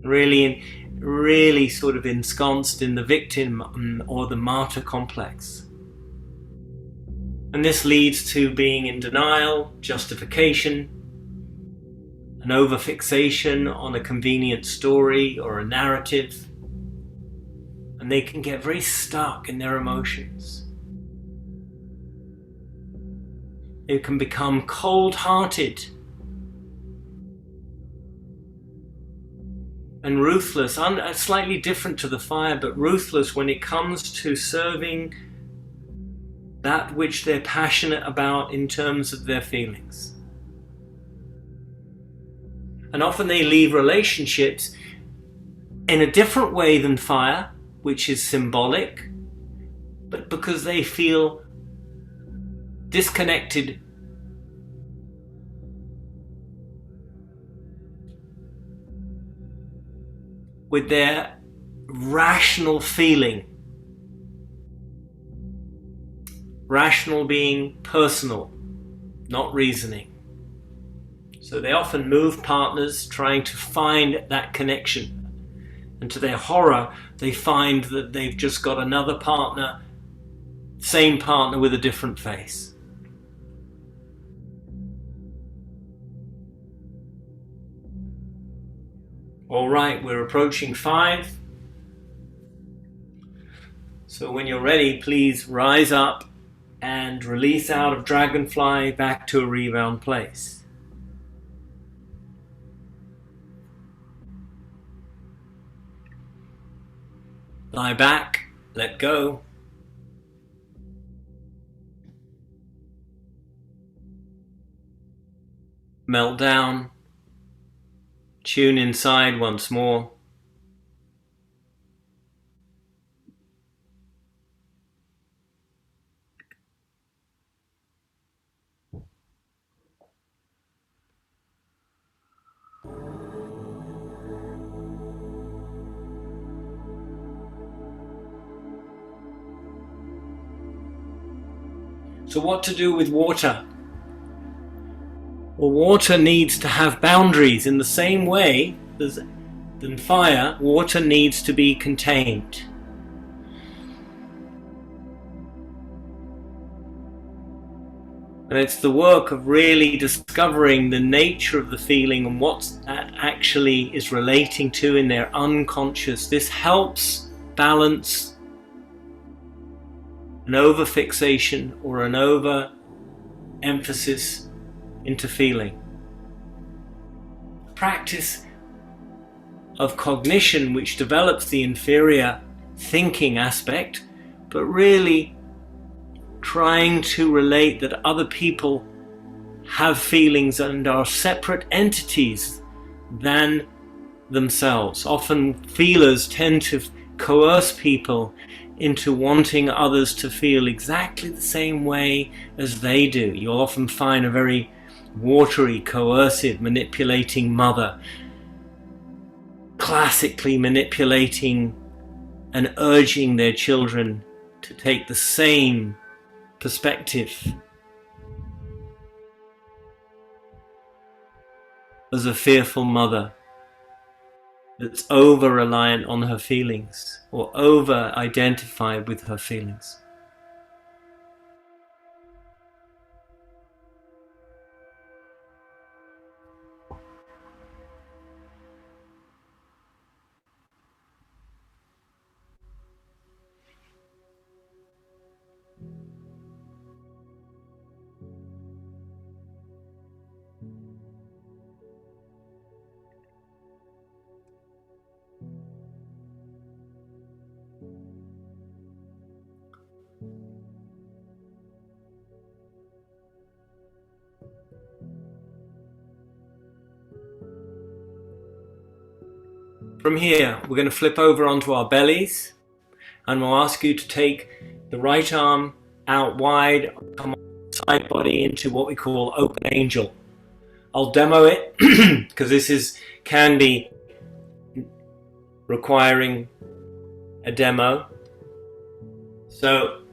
really sort of ensconced in the victim or the martyr complex. And this leads to being in denial, justification, an over-fixation on a convenient story or a narrative, and they can get very stuck in their emotions. They can become cold-hearted and ruthless, slightly different to the fire, but ruthless when it comes to serving that which they're passionate about in terms of their feelings. And often they leave relationships in a different way than fire, which is symbolic, but because they feel disconnected with their rational feeling. Rational being personal, not reasoning. So they often move partners trying to find that connection. And to their horror, they find that they've just got another partner, same partner with a different face. All right, we're approaching 5. So when you're ready, please rise up and release out of dragonfly back to a rebound place. Lie back, let go. Melt down. Tune inside once more. So what to do with water? Well, water needs to have boundaries in the same way than fire. Water needs to be contained. And it's the work of really discovering the nature of the feeling and what that actually is relating to in their unconscious. This helps balance an over-fixation or an over-emphasis into feeling. Practice of cognition, which develops the inferior thinking aspect, but really trying to relate that other people have feelings and are separate entities than themselves. Often feelers tend to coerce people into wanting others to feel exactly the same way as they do. You'll often find a very watery, coercive, manipulating mother, classically manipulating and urging their children to take the same perspective as a fearful mother that's over-reliant on her feelings or over-identified with her feelings. From here, we're going to flip over onto our bellies, and we'll ask you to take the right arm out wide, come on side body into what we call open angel. I'll demo it because this can be requiring a demo. So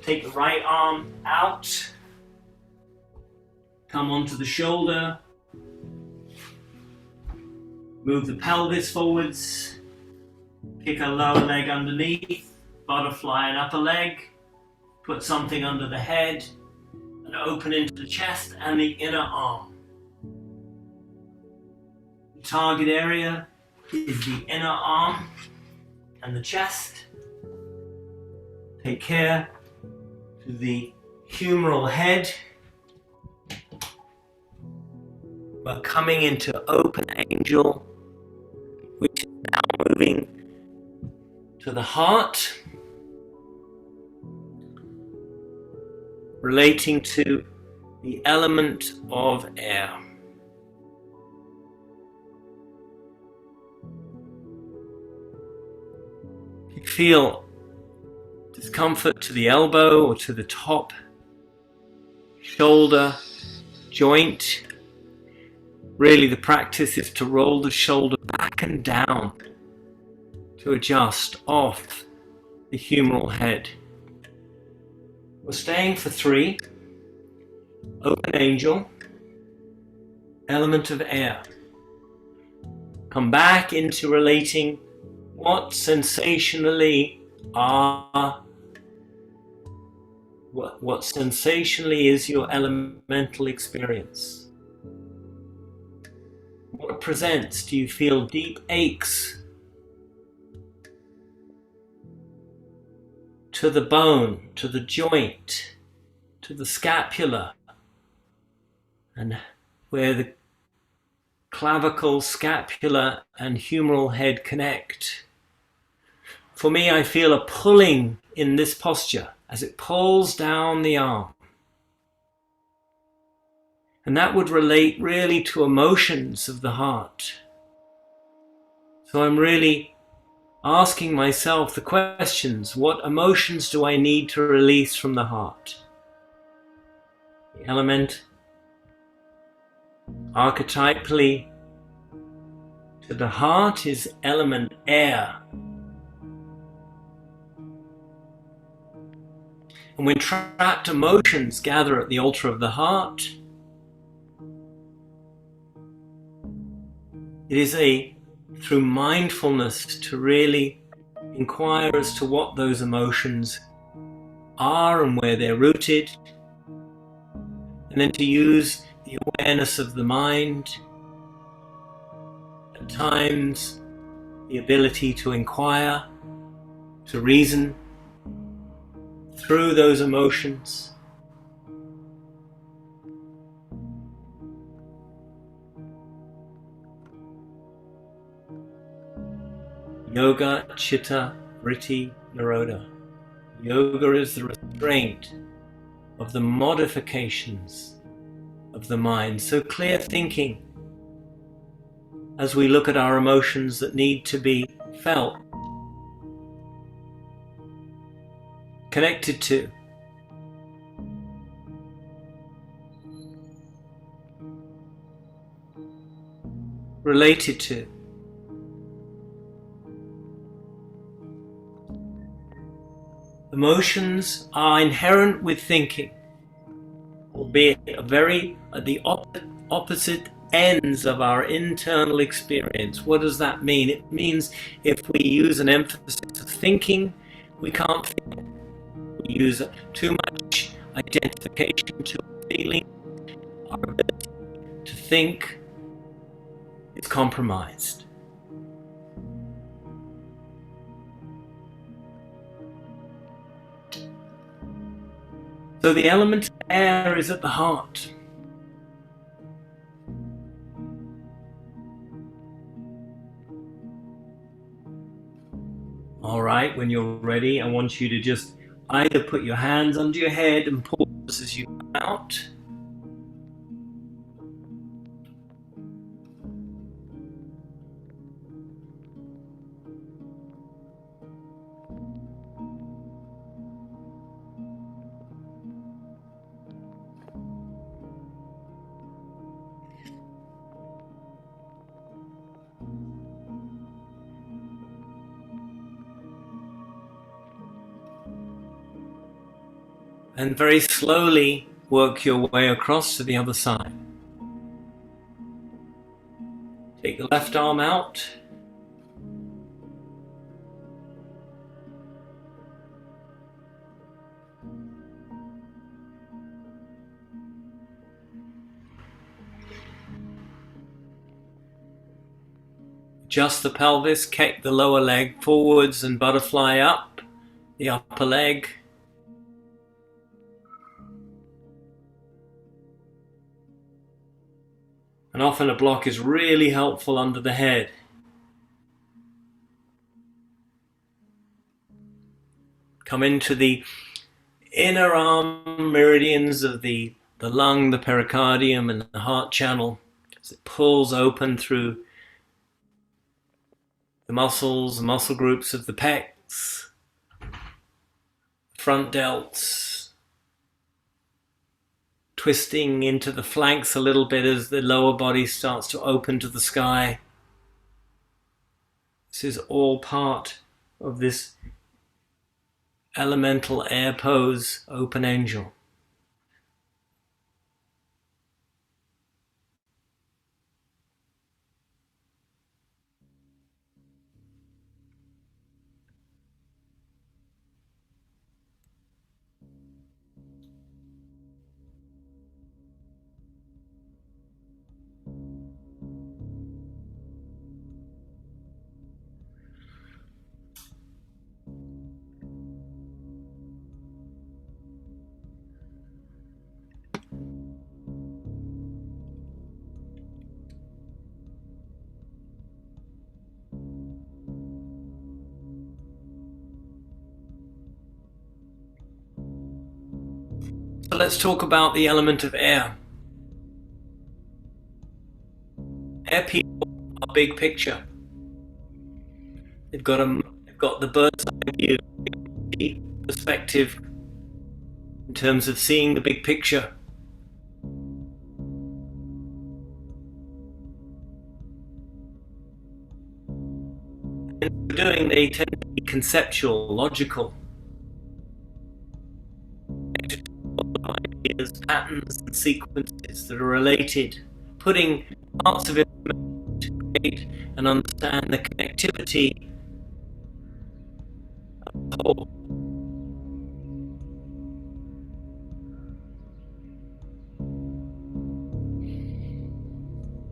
take the right arm out, come onto the shoulder, move the pelvis forwards, kick a lower leg underneath, butterfly an upper leg, put something under the head, and open into the chest and the inner arm. The target area is the inner arm and the chest. Take care to the humeral head. We're coming into open angel, which is now moving to the heart, relating to the element of air. If you feel discomfort to the elbow or to the top shoulder joint, really the practice is to roll the shoulder back and down to adjust off the humeral head. We're staying for 3. Open angel, element of air. Come back into relating what sensationally is your elemental experience. What presents? Do you feel deep aches to the bone, to the joint, to the scapula, and where the clavicle, scapula, and humeral head connect? For me, I feel a pulling in this posture as it pulls down the arm. And that would relate really to emotions of the heart. So I'm really asking myself the questions: what emotions do I need to release from the heart? The element archetypally to the heart is element air. And when trapped emotions gather at the altar of the heart, it is through mindfulness to really inquire as to what those emotions are and where they're rooted, and then to use the awareness of the mind, at times the ability to inquire, to reason through those emotions. Yoga, Chitta, Vritti, Nirodha. Yoga is the restraint of the modifications of the mind. So clear thinking as we look at our emotions that need to be felt, connected to, related to. Emotions are inherent with thinking, albeit at the opposite ends of our internal experience. What does that mean? It means if we use an emphasis of thinking, we can't feel. We use too much identification to a feeling, our ability to think is compromised. So the element of air is at the heart. All right, when you're ready, I want you to just either put your hands under your head and pause as you come out. And very slowly work your way across to the other side. Take the left arm out. Adjust the pelvis, kick the lower leg forwards and butterfly up the upper leg. And often a block is really helpful under the head. Come into the inner arm meridians of the lung, the pericardium, and the heart channel as it pulls open through the muscles, the muscle groups of the pecs, front delts, twisting into the flanks a little bit as the lower body starts to open to the sky. This is all part of this elemental air pose, open angel. So let's talk about the element of air. Air people are big picture. They've got the bird's eye view, deep perspective in terms of seeing the big picture. And in doing, they tend to be conceptual, logical. Ideas, patterns, and sequences that are related, putting parts of it to create and understand the connectivity of the whole.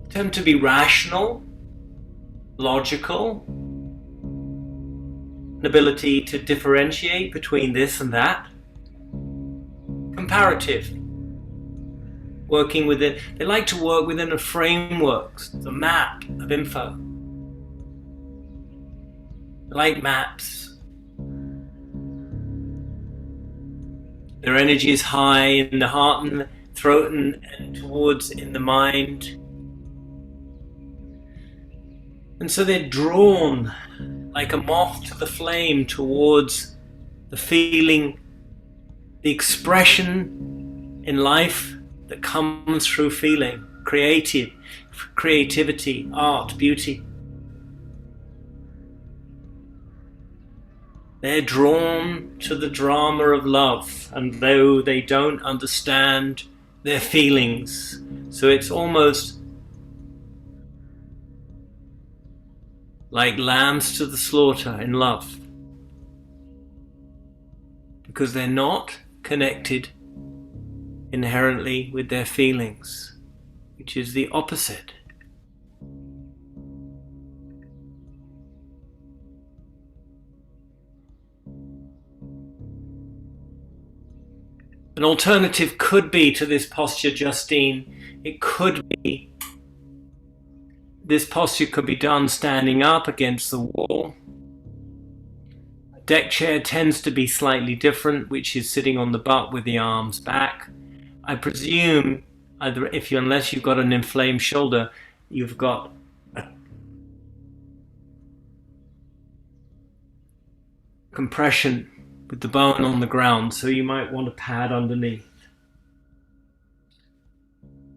Tend to be rational, logical, an ability to differentiate between this and that. Comparative, working within, they like to work within a framework, a map of info. They like maps. Their energy is high in the heart and the throat and towards in the mind. And so they're drawn like a moth to the flame towards the feeling, the expression in life that comes through feeling, creativity, art, beauty. They're drawn to the drama of love, and though they don't understand their feelings, so it's almost like lambs to the slaughter in love, because they're not connected inherently with their feelings, which is the opposite. An alternative could be to this posture, Justine. It could be, this posture could be done standing up against the wall, Deck chair tends to be slightly different, which is sitting on the butt with the arms back. I presume, unless you've got an inflamed shoulder, you've got a compression with the bone on the ground, so you might want a pad underneath.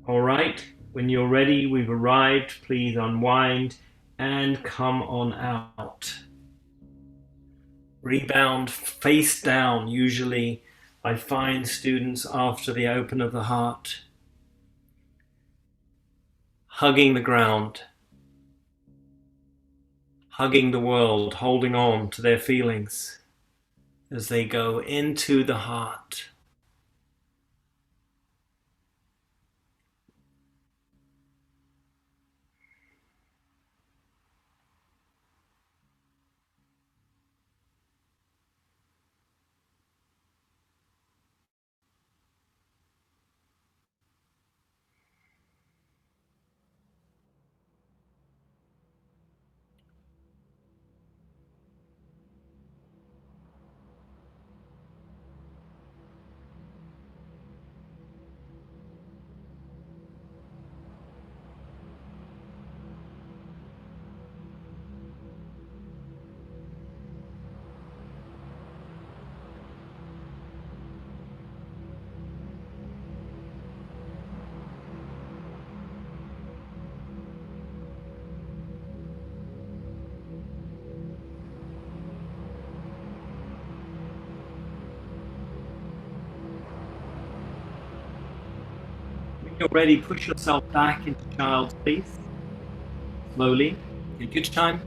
All right, when you're ready, we've arrived. Please unwind and come on out. Rebound face down. Usually I find students after the open of the heart hugging the ground, hugging the world, holding on to their feelings as they go into the heart. When you're ready, push yourself back into child's place. Slowly. Take your time.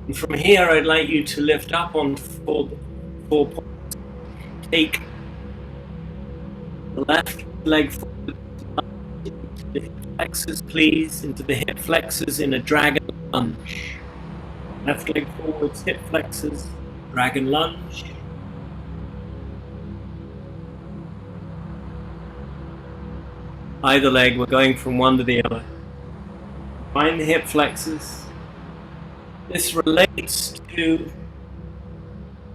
And from here, I'd like you to lift up on four points. Take the left leg forward into the hip flexors, please, into the hip flexors in a dragon lunge. Left leg forwards, hip flexors, dragon lunge. Either leg, we're going from one to the other. Find the hip flexors. This relates to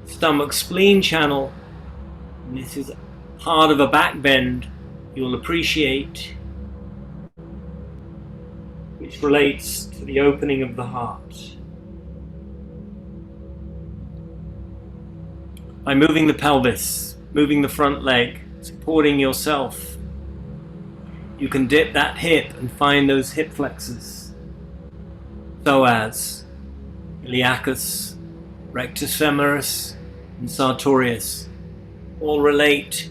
stomach spleen channel. And this is part of a back bend you'll appreciate, which relates to the opening of the heart. By moving the pelvis, moving the front leg, supporting yourself, you can dip that hip and find those hip flexors. Psoas, iliacus, rectus femoris, and sartorius all relate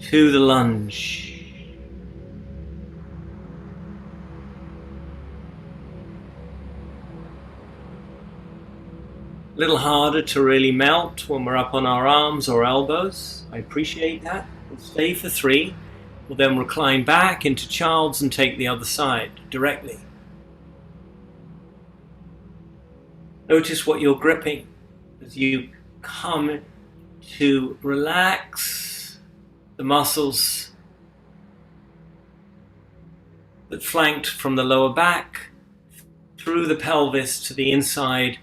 to the lunge. A little harder to really melt when we're up on our arms or elbows. I appreciate that. We'll stay for 3. We'll then recline back into child's and take the other side directly. Notice what you're gripping as you come to relax the muscles that flanked from the lower back through the pelvis to the inside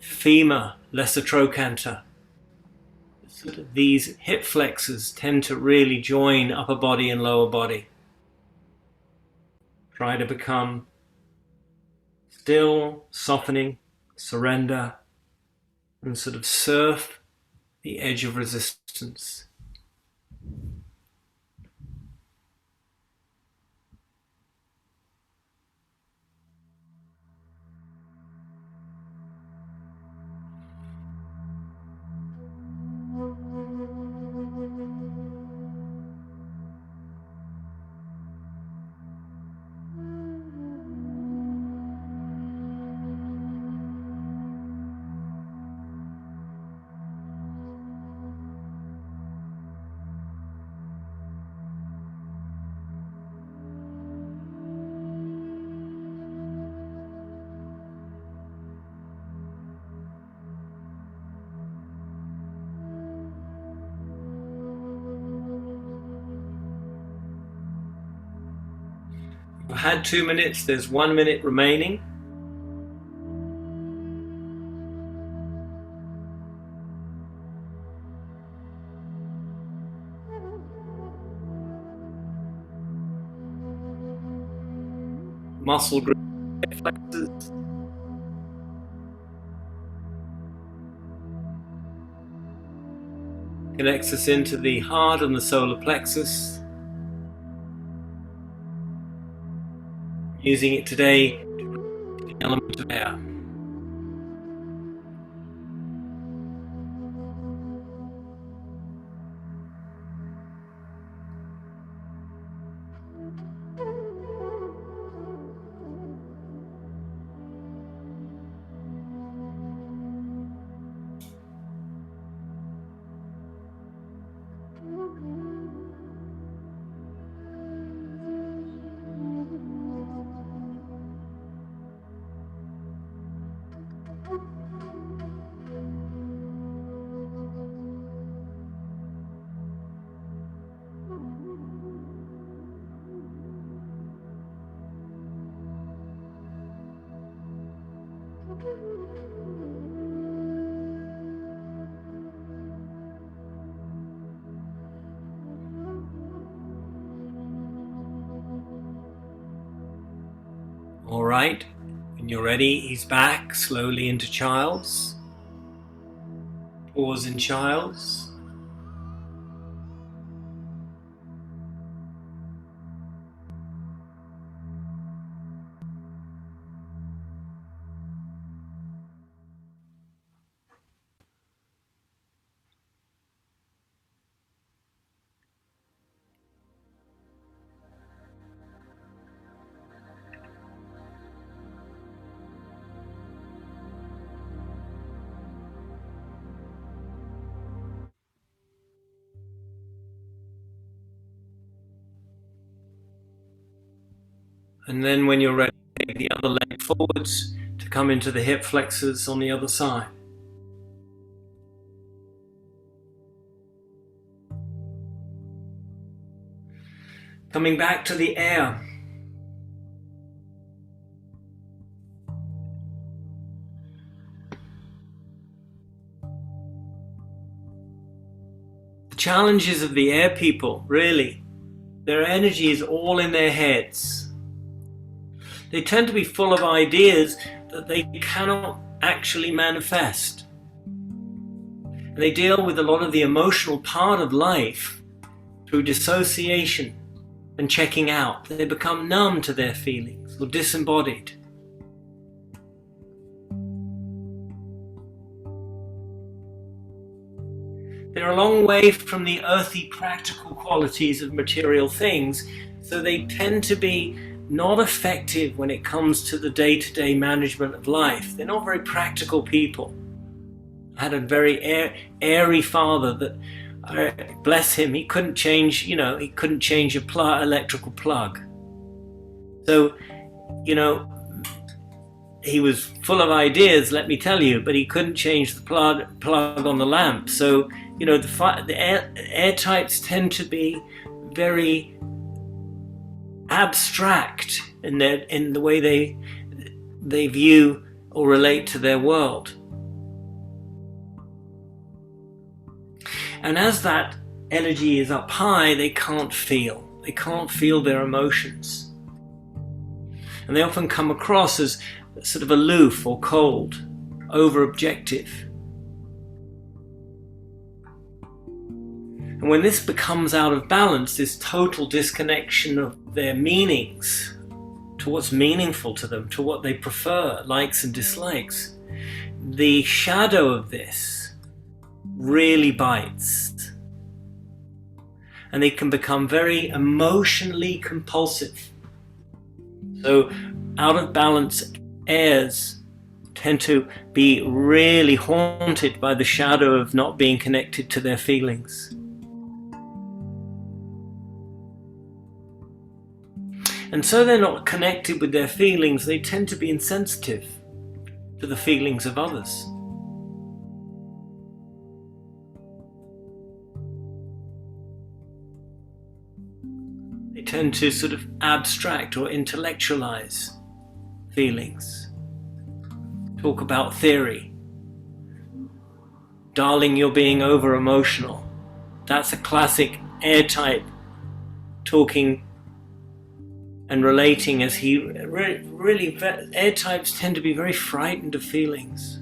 femur, lesser trochanter. These hip flexors tend to really join upper body and lower body. Try to become still, softening, surrender, and sort of surf the edge of resistance. I've had 2 minutes, there's 1 minute remaining. Muscle group flexors. Connects us into the heart and the solar plexus. Using it today, the element of air. All right, when you're ready, ease back slowly into Child's. Pause in Child's. And then when you're ready, take the other leg forwards to come into the hip flexors on the other side. Coming back to the air. The challenges of the air people, really, their energy is all in their heads. They tend to be full of ideas that they cannot actually manifest. And they deal with a lot of the emotional part of life through dissociation and checking out. They become numb to their feelings or disembodied. They're a long way from the earthy, practical qualities of material things, so they tend to be not effective when it comes to the day-to-day management of life. They're not very practical people. I had a very airy father that, bless him, he couldn't change, he couldn't change a electrical plug. So, he was full of ideas, let me tell you, but he couldn't change the plug on the lamp. So, the air types tend to be very abstract in the way they view or relate to their world. And as that energy is up high, they can't feel their emotions. And they often come across as sort of aloof or cold, over-objective. And when this becomes out of balance, this total disconnection of their meanings to what's meaningful to them, to what they prefer, likes and dislikes, the shadow of this really bites. And they can become very emotionally compulsive. So out of balance airs tend to be really haunted by the shadow of not being connected to their feelings. And so they're not connected with their feelings, they tend to be insensitive to the feelings of others. They tend to sort of abstract or intellectualize feelings. Talk about theory. Darling, you're being over emotional. That's a classic air type talking and relating, as he really air types tend to be very frightened of feelings.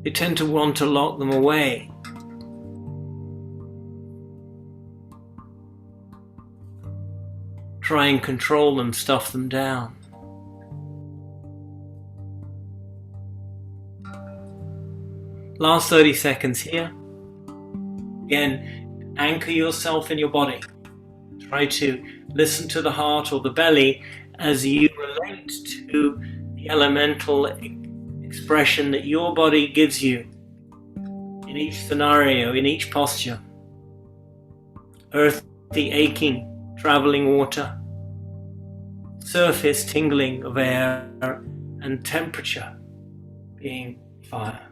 They tend to want to lock them away. Try and control them, stuff them down. Last 30 seconds here. Again, anchor yourself in your body. Try to listen to the heart or the belly as you relate to the elemental expression that your body gives you in each scenario, in each posture. Earthy aching, traveling water. Surface tingling of air, and temperature being fire.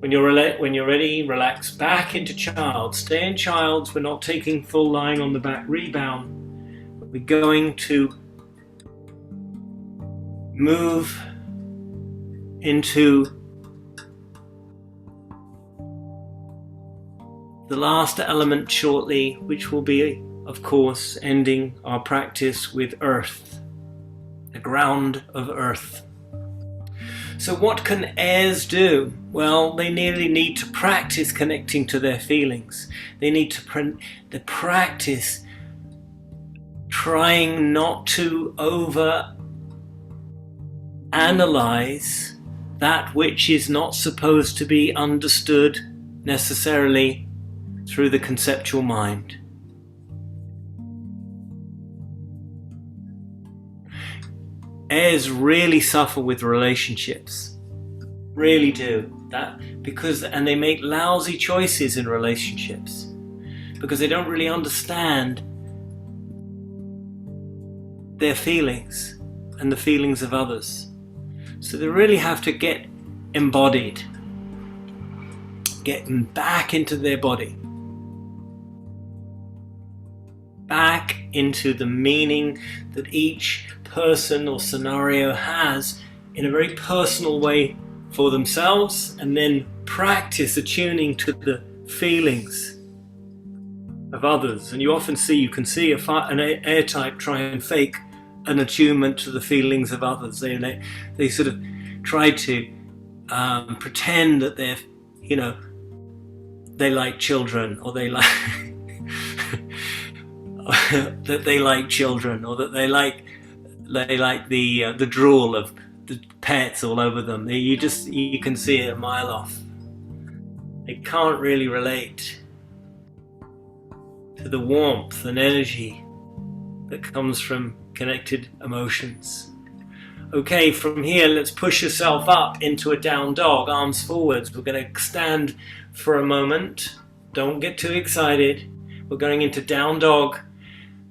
When you're ready, relax back into child. Stay in child's. We're not taking full lying on the back rebound. We're going to move into the last element shortly, which will be, of course, ending our practice with earth, the ground of earth. So what can airs do? Well, they nearly need to practice connecting to their feelings. They need to practice trying not to over-analyze that which is not supposed to be understood necessarily through the conceptual mind. Airs really suffer with relationships, really do that, and they make lousy choices in relationships because they don't really understand their feelings and the feelings of others. So they really have to get embodied, get back into their body, back into the meaning that each person or scenario has in a very personal way for themselves, and then practice attuning to the feelings of others. And you often you can see an air type try and fake an attunement to the feelings of others. They sort of try to pretend that they're, they like children, or they like that they like children, or that they like the drool of the pets all over them. You can see it a mile off. They can't really relate to the warmth and energy that comes from connected emotions. Okay, from here, let's push yourself up into a down dog, arms forwards. We're going to stand for a moment. Don't get too excited. We're going into down dog.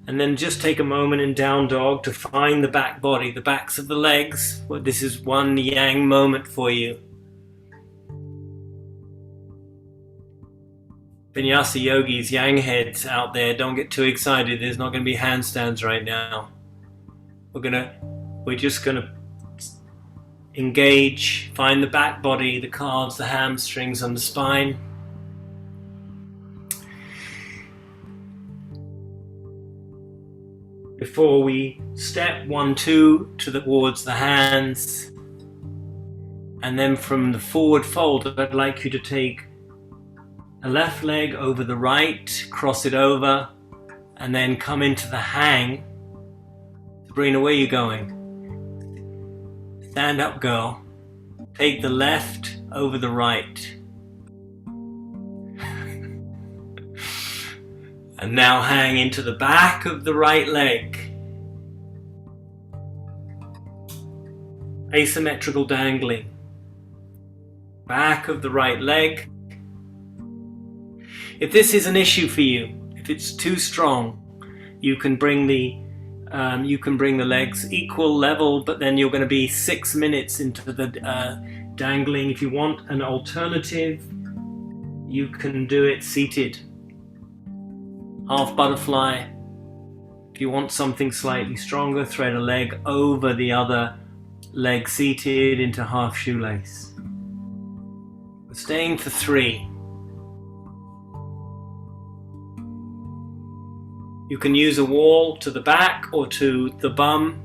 And then just take a moment in down dog to find the back body, the backs of the legs. Well, this is one yang moment for you. Vinyasa yogis, yang heads out there, don't get too excited. There's not going to be handstands right now. We're just going to engage, find the back body, the calves, the hamstrings, and the spine. Before we step 1, 2 towards the hands, and then from the forward fold, I'd like you to take a left leg over the right, cross it over, and then come into the hang. Sabrina, where are you going? Stand up, girl. Take the left over the right. And now hang into the back of the right leg. Asymmetrical dangling. Back of the right leg. If this is an issue for you, if it's too strong, you can bring the legs equal level, but then you're going to be 6 minutes into the dangling. If you want an alternative, you can do it seated. Half butterfly. If you want something slightly stronger, thread a leg over the other leg seated into half shoelace. We're staying for 3. You can use a wall to the back or to the bum.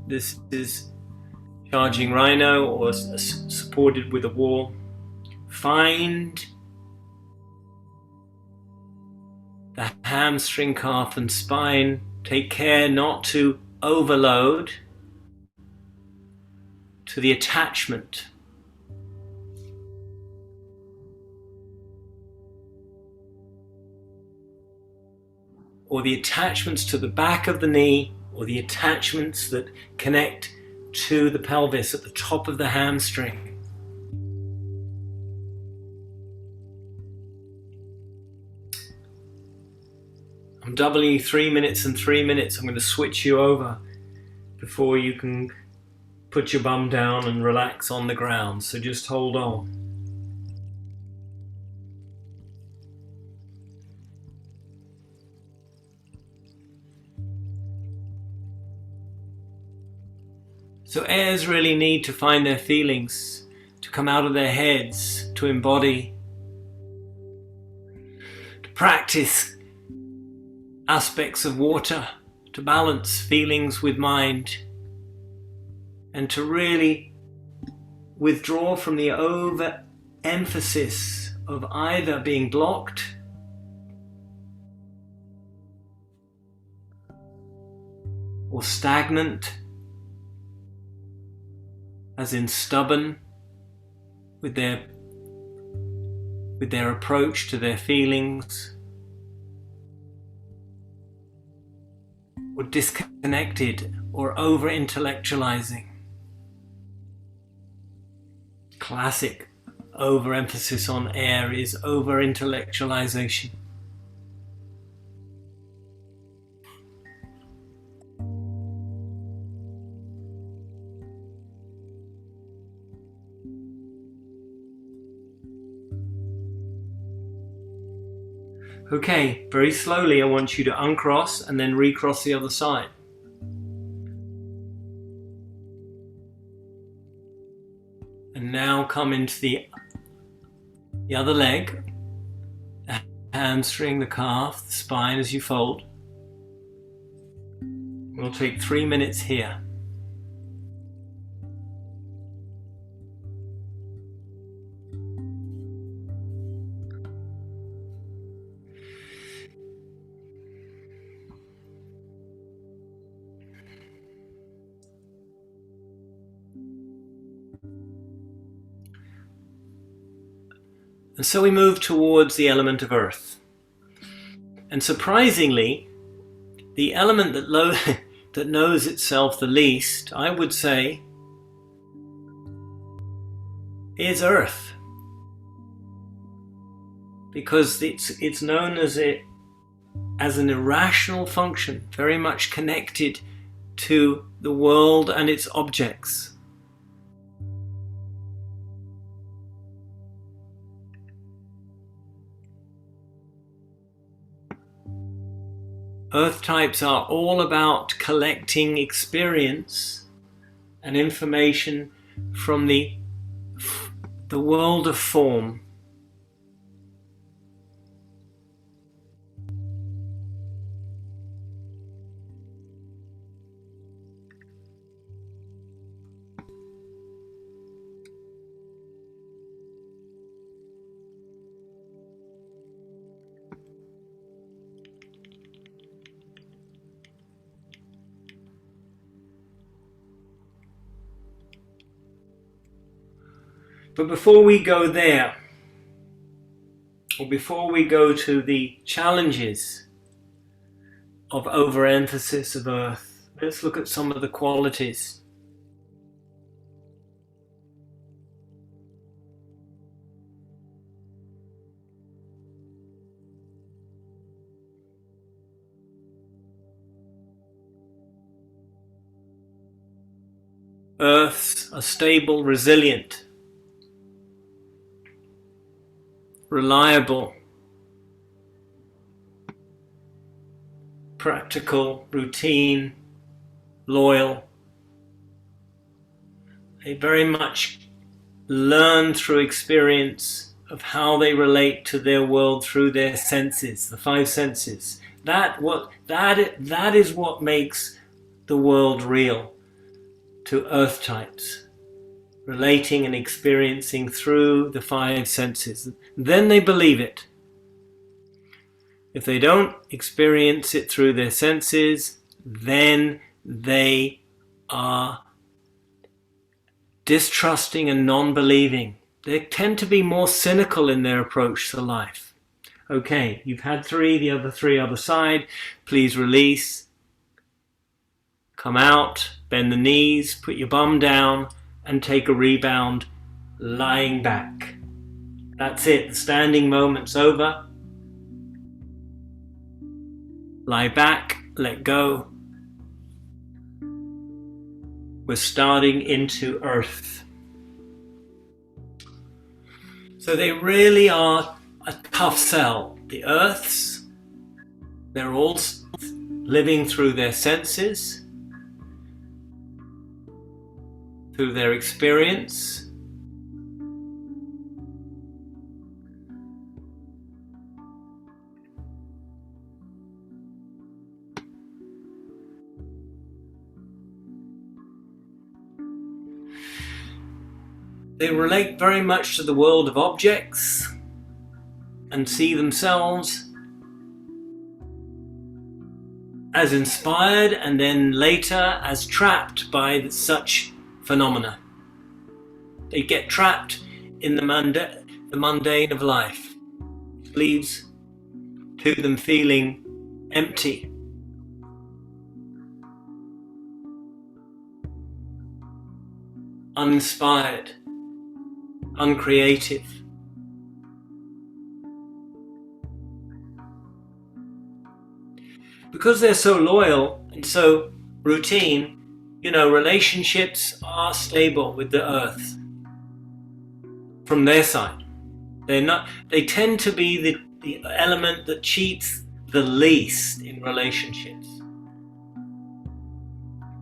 This is charging rhino or supported with a wall. Find the hamstring, calf and spine. Take care not to overload to the attachment. Or the attachments to the back of the knee, or the attachments that connect to the pelvis at the top of the hamstring. I'm doubling you 3 minutes and 3 minutes. I'm going to switch you over before you can put your bum down and relax on the ground. So just hold on. So heirs really need to find their feelings, to come out of their heads, to embody, to practice aspects of water, to balance feelings with mind, and to really withdraw from the overemphasis of either being blocked or stagnant, as in stubborn with their approach to their feelings, or disconnected or over-intellectualizing. Classic overemphasis on air is over-intellectualization. Okay, very slowly I want you to uncross and then recross the other side. And now come into the other leg, the hamstring, the calf, the spine as you fold. We'll take 3 minutes here. And so we move towards the element of earth. And surprisingly, the element that knows itself the least, I would say, is earth. Because it's known as an irrational function, very much connected to the world and its objects. Earth types are all about collecting experience and information from the world of form. But before we go there, or before we go to the challenges of overemphasis of earth, let's look at some of the qualities. Earths are stable, resilient. reliable, practical, routine, loyal. They very much learn through experience of how they relate to their world through their senses, the five senses. That is what makes the world real to earth types, relating and experiencing through the five senses. Then they believe it. If they don't experience it through their senses, then they are distrusting and non-believing. They tend to be more cynical in their approach to life. Okay, you've had three, the other three other side. Please release. Come out, bend the knees, put your bum down, and take a rebound, lying back. That's it, the standing moment's over. Lie back, let go. We're starting into earth. So they really are a tough sell. The earths, they're all living through their senses, through their experience. They relate very much to the world of objects and see themselves as inspired and then later as trapped by such phenomena. They get trapped in the mundane of life, which leads to them feeling empty. Uninspired, uncreative. Because they're so loyal and so routine, relationships are stable with the earth from their side. They tend to be the element that cheats the least in relationships.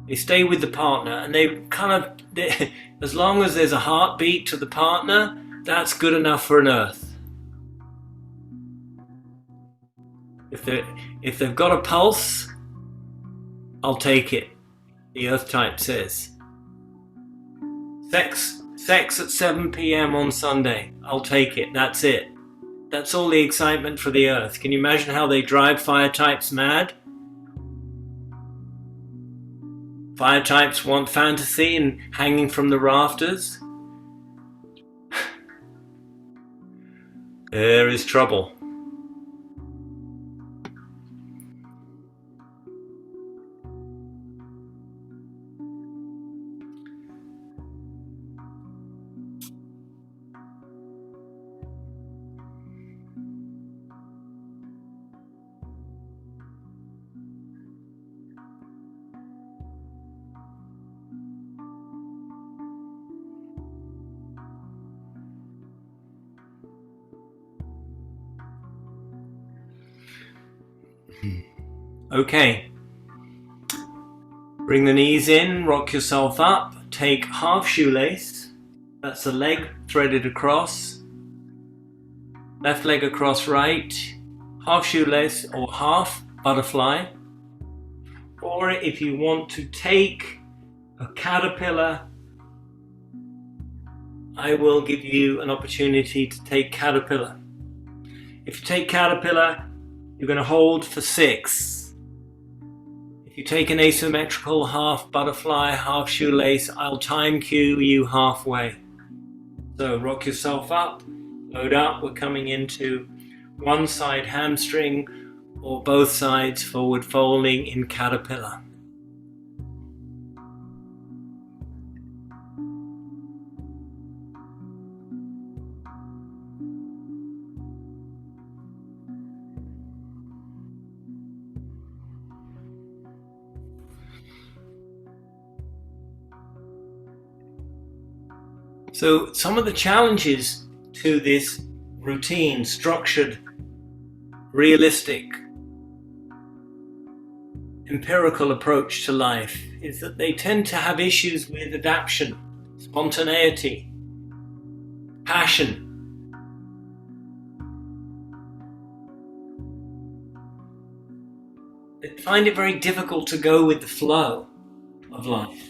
They stay with the partner and as long as there's a heartbeat to the partner, that's good enough for an earth. If they've got a pulse, I'll take it, the earth type says. Sex at 7 p.m. on Sunday, I'll take it, that's it. That's all the excitement for the earth. Can you imagine how they drive fire types mad? Fire types want fantasy and hanging from the rafters. There is trouble. Okay. Bring the knees in, rock yourself up, take half shoelace, that's the leg threaded across, left leg across right, half shoelace or half butterfly. Or if you want to take a caterpillar, I will give you an opportunity to take caterpillar. If you take caterpillar, you're going to hold for 6. If you take an asymmetrical half butterfly, half shoelace, I'll time cue you halfway. So rock yourself up, load up. We're coming into one side hamstring or both sides forward folding in caterpillar. So some of the challenges to this routine, structured, realistic, empirical approach to life is that they tend to have issues with adaptation, spontaneity, passion. They find it very difficult to go with the flow of life,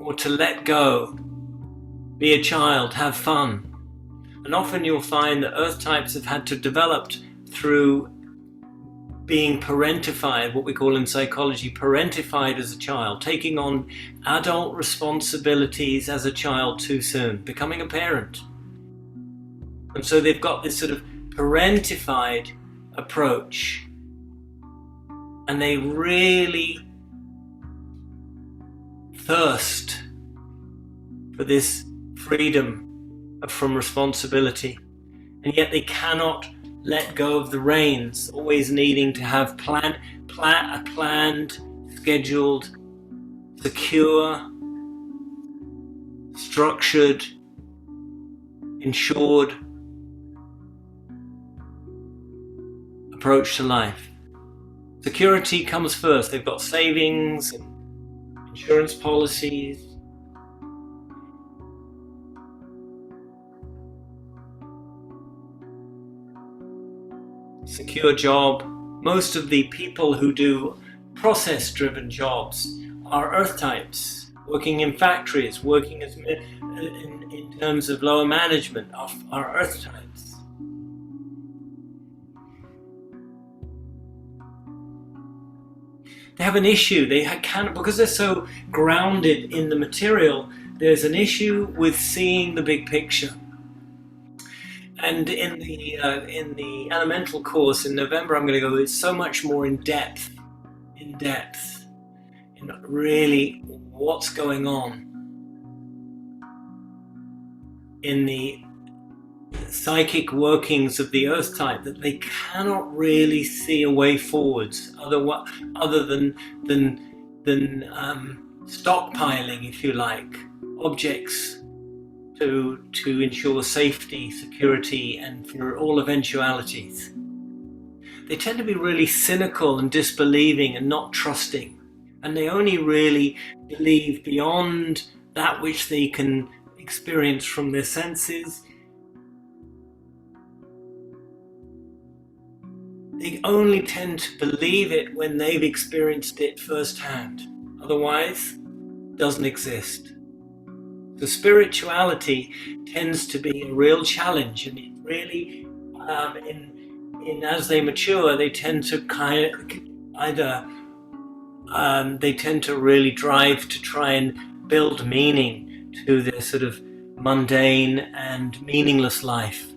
or to let go, be a child, have fun. And often you'll find that earth types have had to develop through being parentified, what we call in psychology, parentified as a child, taking on adult responsibilities as a child too soon, becoming a parent. And so they've got this sort of parentified approach, and they really thirst for this freedom from responsibility, and yet they cannot let go of the reins, always needing to have a planned, scheduled, secure, structured, insured approach to life. Security comes first. They've got savings and insurance policies. Secure job. Most of the people who do process-driven jobs are earth types, working in factories, working as in terms of lower management, are earth types. They have an issue. They can't, because they're so grounded in the material. There's an issue with seeing the big picture. And in the elemental course in November, I'm going to go so much more in depth in really what's going on in the psychic workings of the earth type, that they cannot really see a way forwards other than stockpiling, if you like, objects to ensure safety, security, and for all eventualities. They tend to be really cynical and disbelieving and not trusting, and they only really believe beyond that which they can experience from their senses. They only tend to believe it when they've experienced it firsthand. Otherwise, it doesn't exist. The spirituality tends to be a real challenge, and it really, as they mature, they tend to they tend to really drive to try and build meaning to their sort of mundane and meaningless life,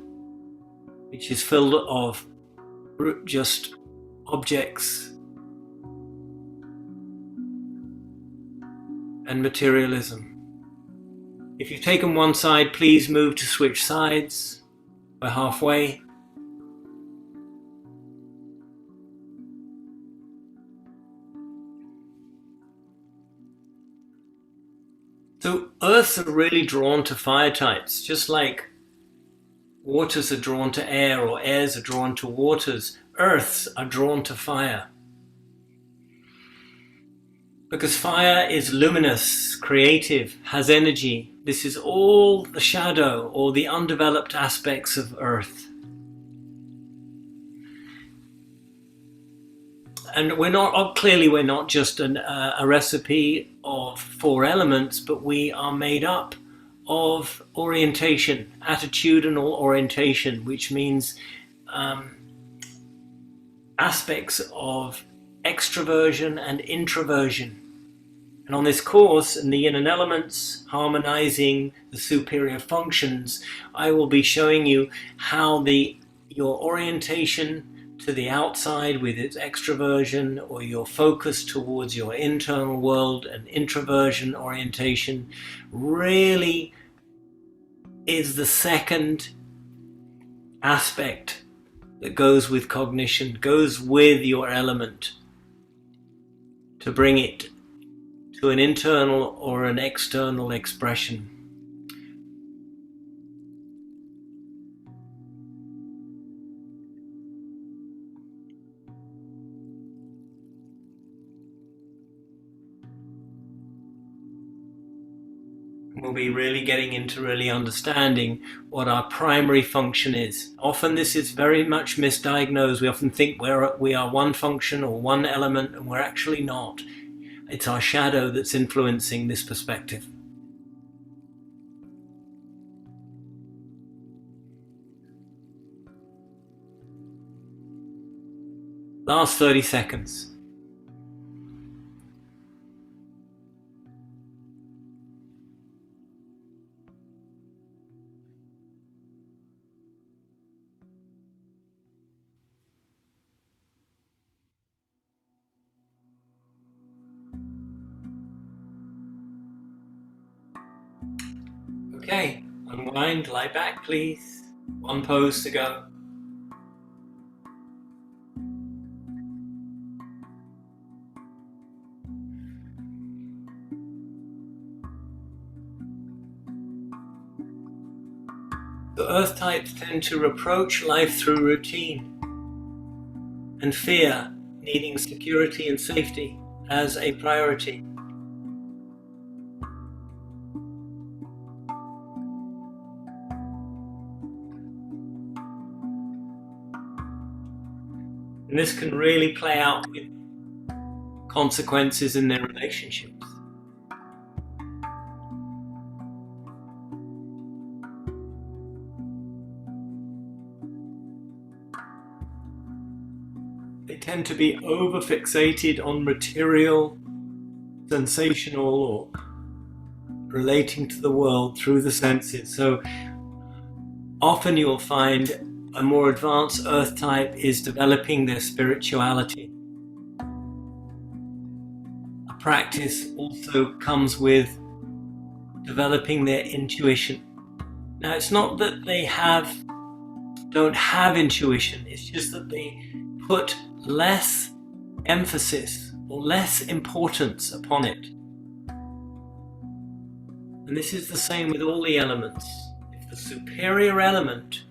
which is filled of just objects and materialism. If you've taken one side, please move to switch sides. We're halfway. So earths are really drawn to fire types, just like waters are drawn to air, or airs are drawn to waters. Earths are drawn to fire. Because fire is luminous, creative, has energy. This is all the shadow or the undeveloped aspects of earth. And we're not just a recipe of 4 elements, but we are made up of orientation, attitudinal orientation, which means aspects of extroversion and introversion. And on this course, in the Yin and Elements, harmonizing the superior functions, I will be showing you how your orientation to the outside with its extroversion, or your focus towards your internal world and introversion orientation, really is the second aspect that goes with cognition, goes with your element, to bring it to an internal or an external expression. We'll be really getting into really understanding what our primary function is. Often this is very much misdiagnosed. We often think we are one function or one element, and we're actually not. It's our shadow that's influencing this perspective. Last 30 seconds. Okay, unwind, lie back please. One pose to go. The earth types tend to approach life through routine and fear, needing security and safety as a priority. And this can really play out with consequences in their relationships. They tend to be over-fixated on material, sensational, or relating to the world through the senses. So often you'll find a more advanced earth type is developing their spirituality. A practice also comes with developing their intuition. Now it's not that they don't have intuition, it's just that they put less emphasis or less importance upon it. And this is the same with all the elements. If the superior element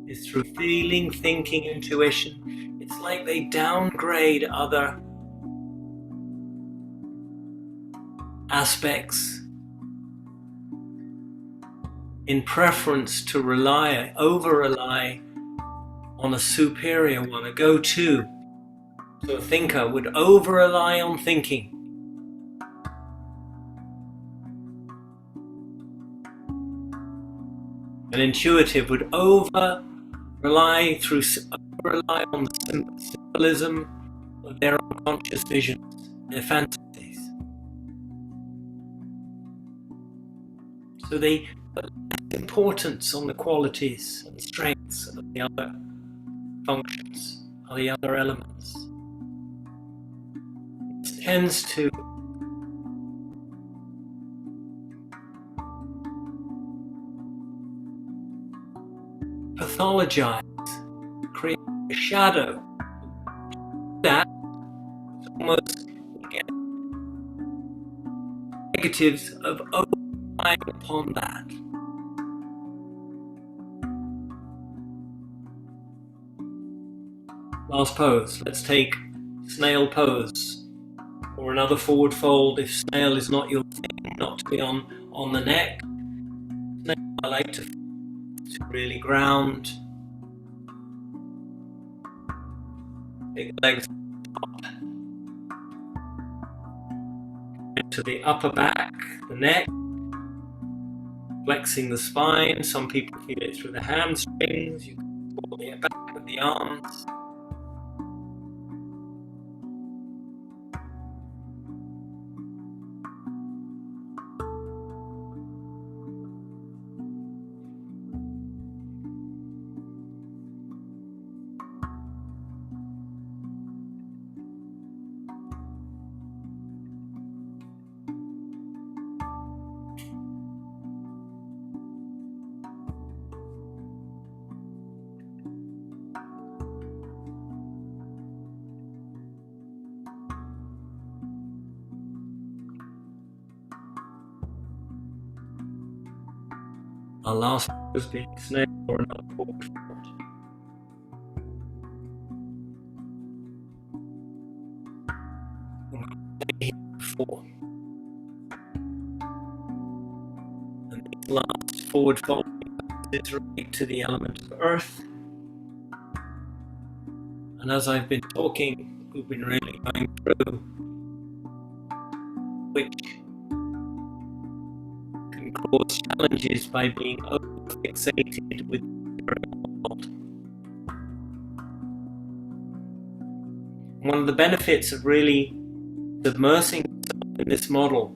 is through feeling, thinking, intuition, it's like they downgrade other aspects in preference to over-rely on a superior one, a go-to. So a thinker would over-rely on thinking. An intuitive would over-rely on the symbolism of their unconscious visions, their fantasies. So they put less importance on the qualities and strengths of the other functions, of the other elements. This tends to pathologize, create a shadow. That almost get negatives of over-relying upon that. Last pose. Let's take snail pose or another forward fold if snail is not your thing, not to be on the neck. Snail, I like to really ground. Big legs up into the upper back, the neck, flexing the spine. Some people feel it through the hamstrings. You can pull it back with the arms. Our last pose being snail or another forward fold. Before. last forward folding is relate to the element of earth. And as I've been talking, we've been really going through which can cause challenges by being over-fixated with the world. One of the benefits of really submersing yourself in this model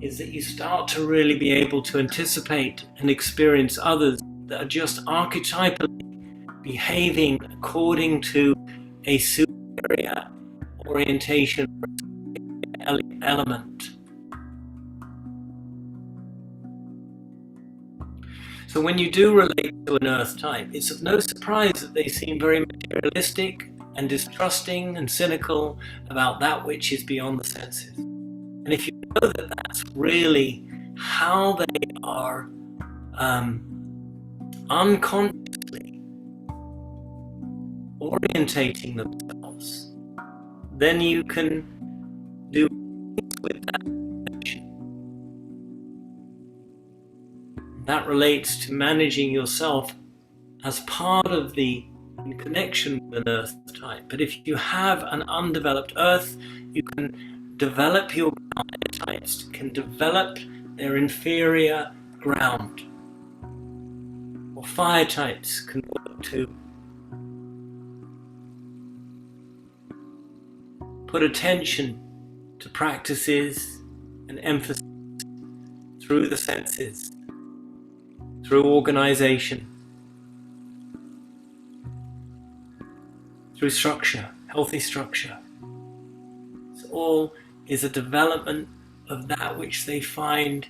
is that you start to really be able to anticipate and experience others that are just archetypally behaving according to a superior orientation element. So when you do relate to an earth type, it's of no surprise that they seem very materialistic and distrusting and cynical about that which is beyond the senses. And if you know that that's really how they are unconsciously orientating themselves, then you can do things with that attention. That relates to managing yourself as part of the in connection with an earth type. But if you have an undeveloped earth, you can develop your ground types, can develop their inferior ground. Or fire types can work to put attention to practices and emphasis through the senses, through organization, through structure, healthy structure. It all is a development of that which they find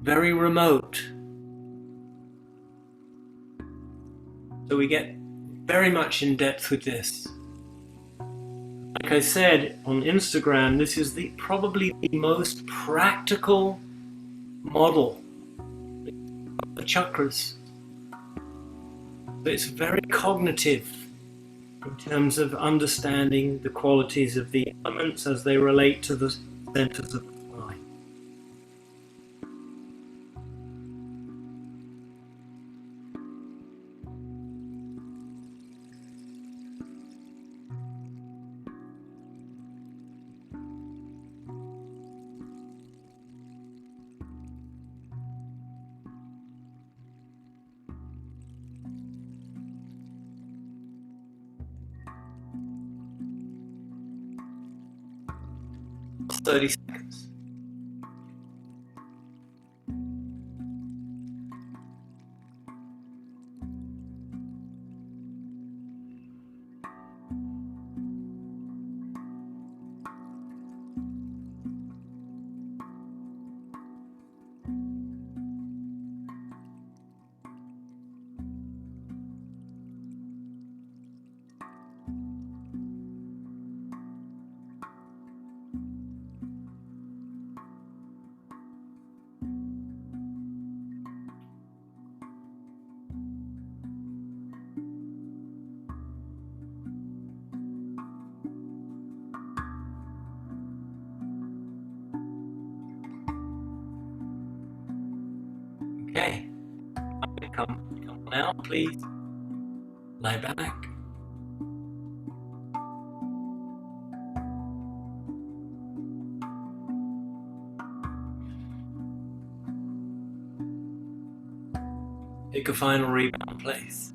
very remote. So we get very much in depth with this. Like I said on Instagram, this is probably the most practical model of the chakras. So it's very cognitive in terms of understanding the qualities of the elements as they relate to the centers of the mind. Last 30 seconds. Okay, come on out, please. Lie back. Take a final rebound place.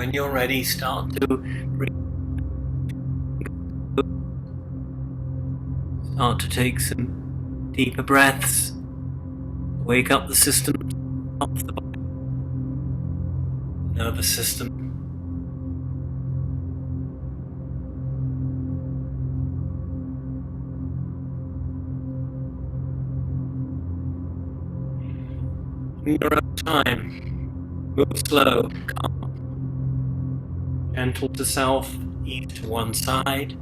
When you're ready, start to take some deeper breaths. Wake up the system of the body, nervous system. In your own time, move slow, calm, gentle to self, ease to one side.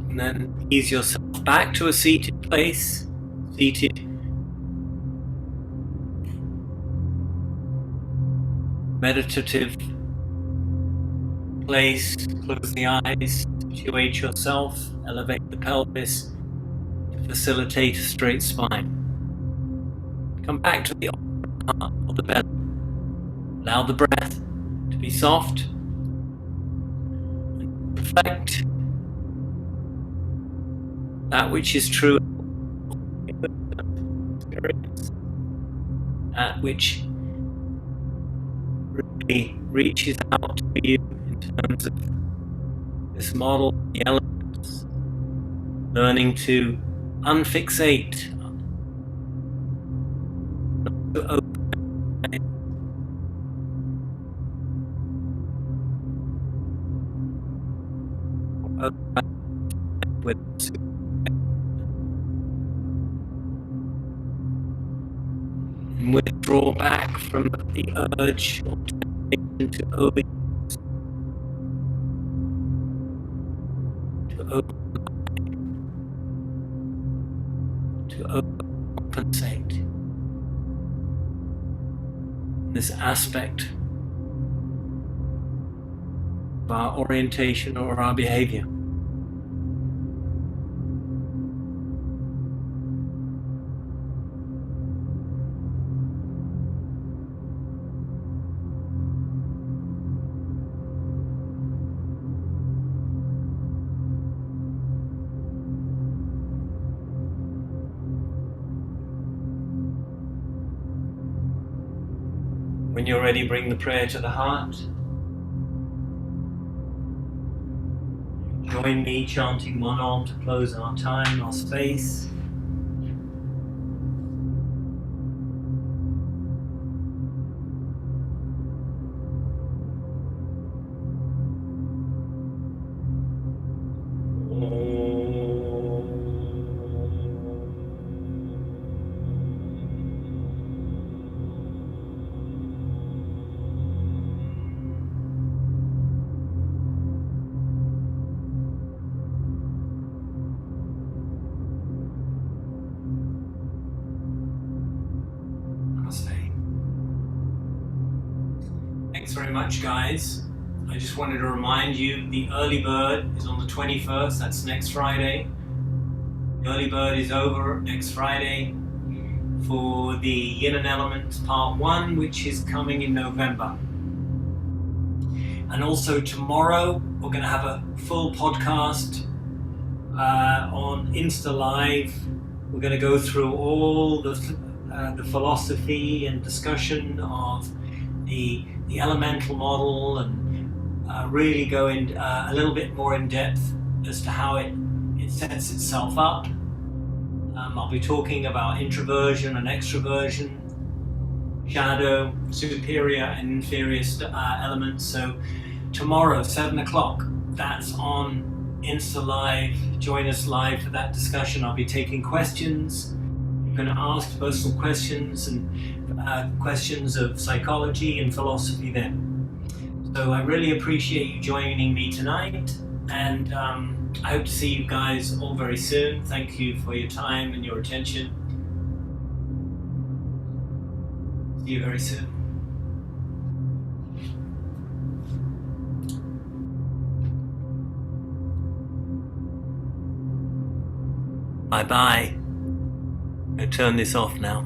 And then ease yourself back to a seated place, seated meditative place. Close the eyes, situate yourself, elevate the pelvis to facilitate a straight spine. Come back to the heart of the belly. Allow the breath to be soft and reflect that which is true, that which really reaches out to you in terms of this model, the elements, learning to unfixate, to open with and withdraw back from the urge or temptation to overcompensate. This aspect of our orientation or our behavior. When you're ready, bring the prayer to the heart. Join me chanting one Om to close our time, our space. Thanks very much, guys. I just wanted to remind you the early bird is on the 21st, that's next Friday. The early bird is over next Friday for the Yin and Elements Part 1, which is coming in November. And also tomorrow, we're going to have a full podcast on Insta Live. We're going to go through all the philosophy and discussion of the elemental model and really go in a little bit more in depth as to how it sets itself up. I'll be talking about introversion and extroversion, shadow, superior and inferior elements. So tomorrow, 7 o'clock, that's on Insta Live. Join us live for that discussion. I'll be taking questions. I'm going to ask personal questions and questions of psychology and philosophy then. So I really appreciate you joining me tonight, and I hope to see you guys all very soon. Thank you for your time and your attention. See you very soon. Bye bye. I turn this off now.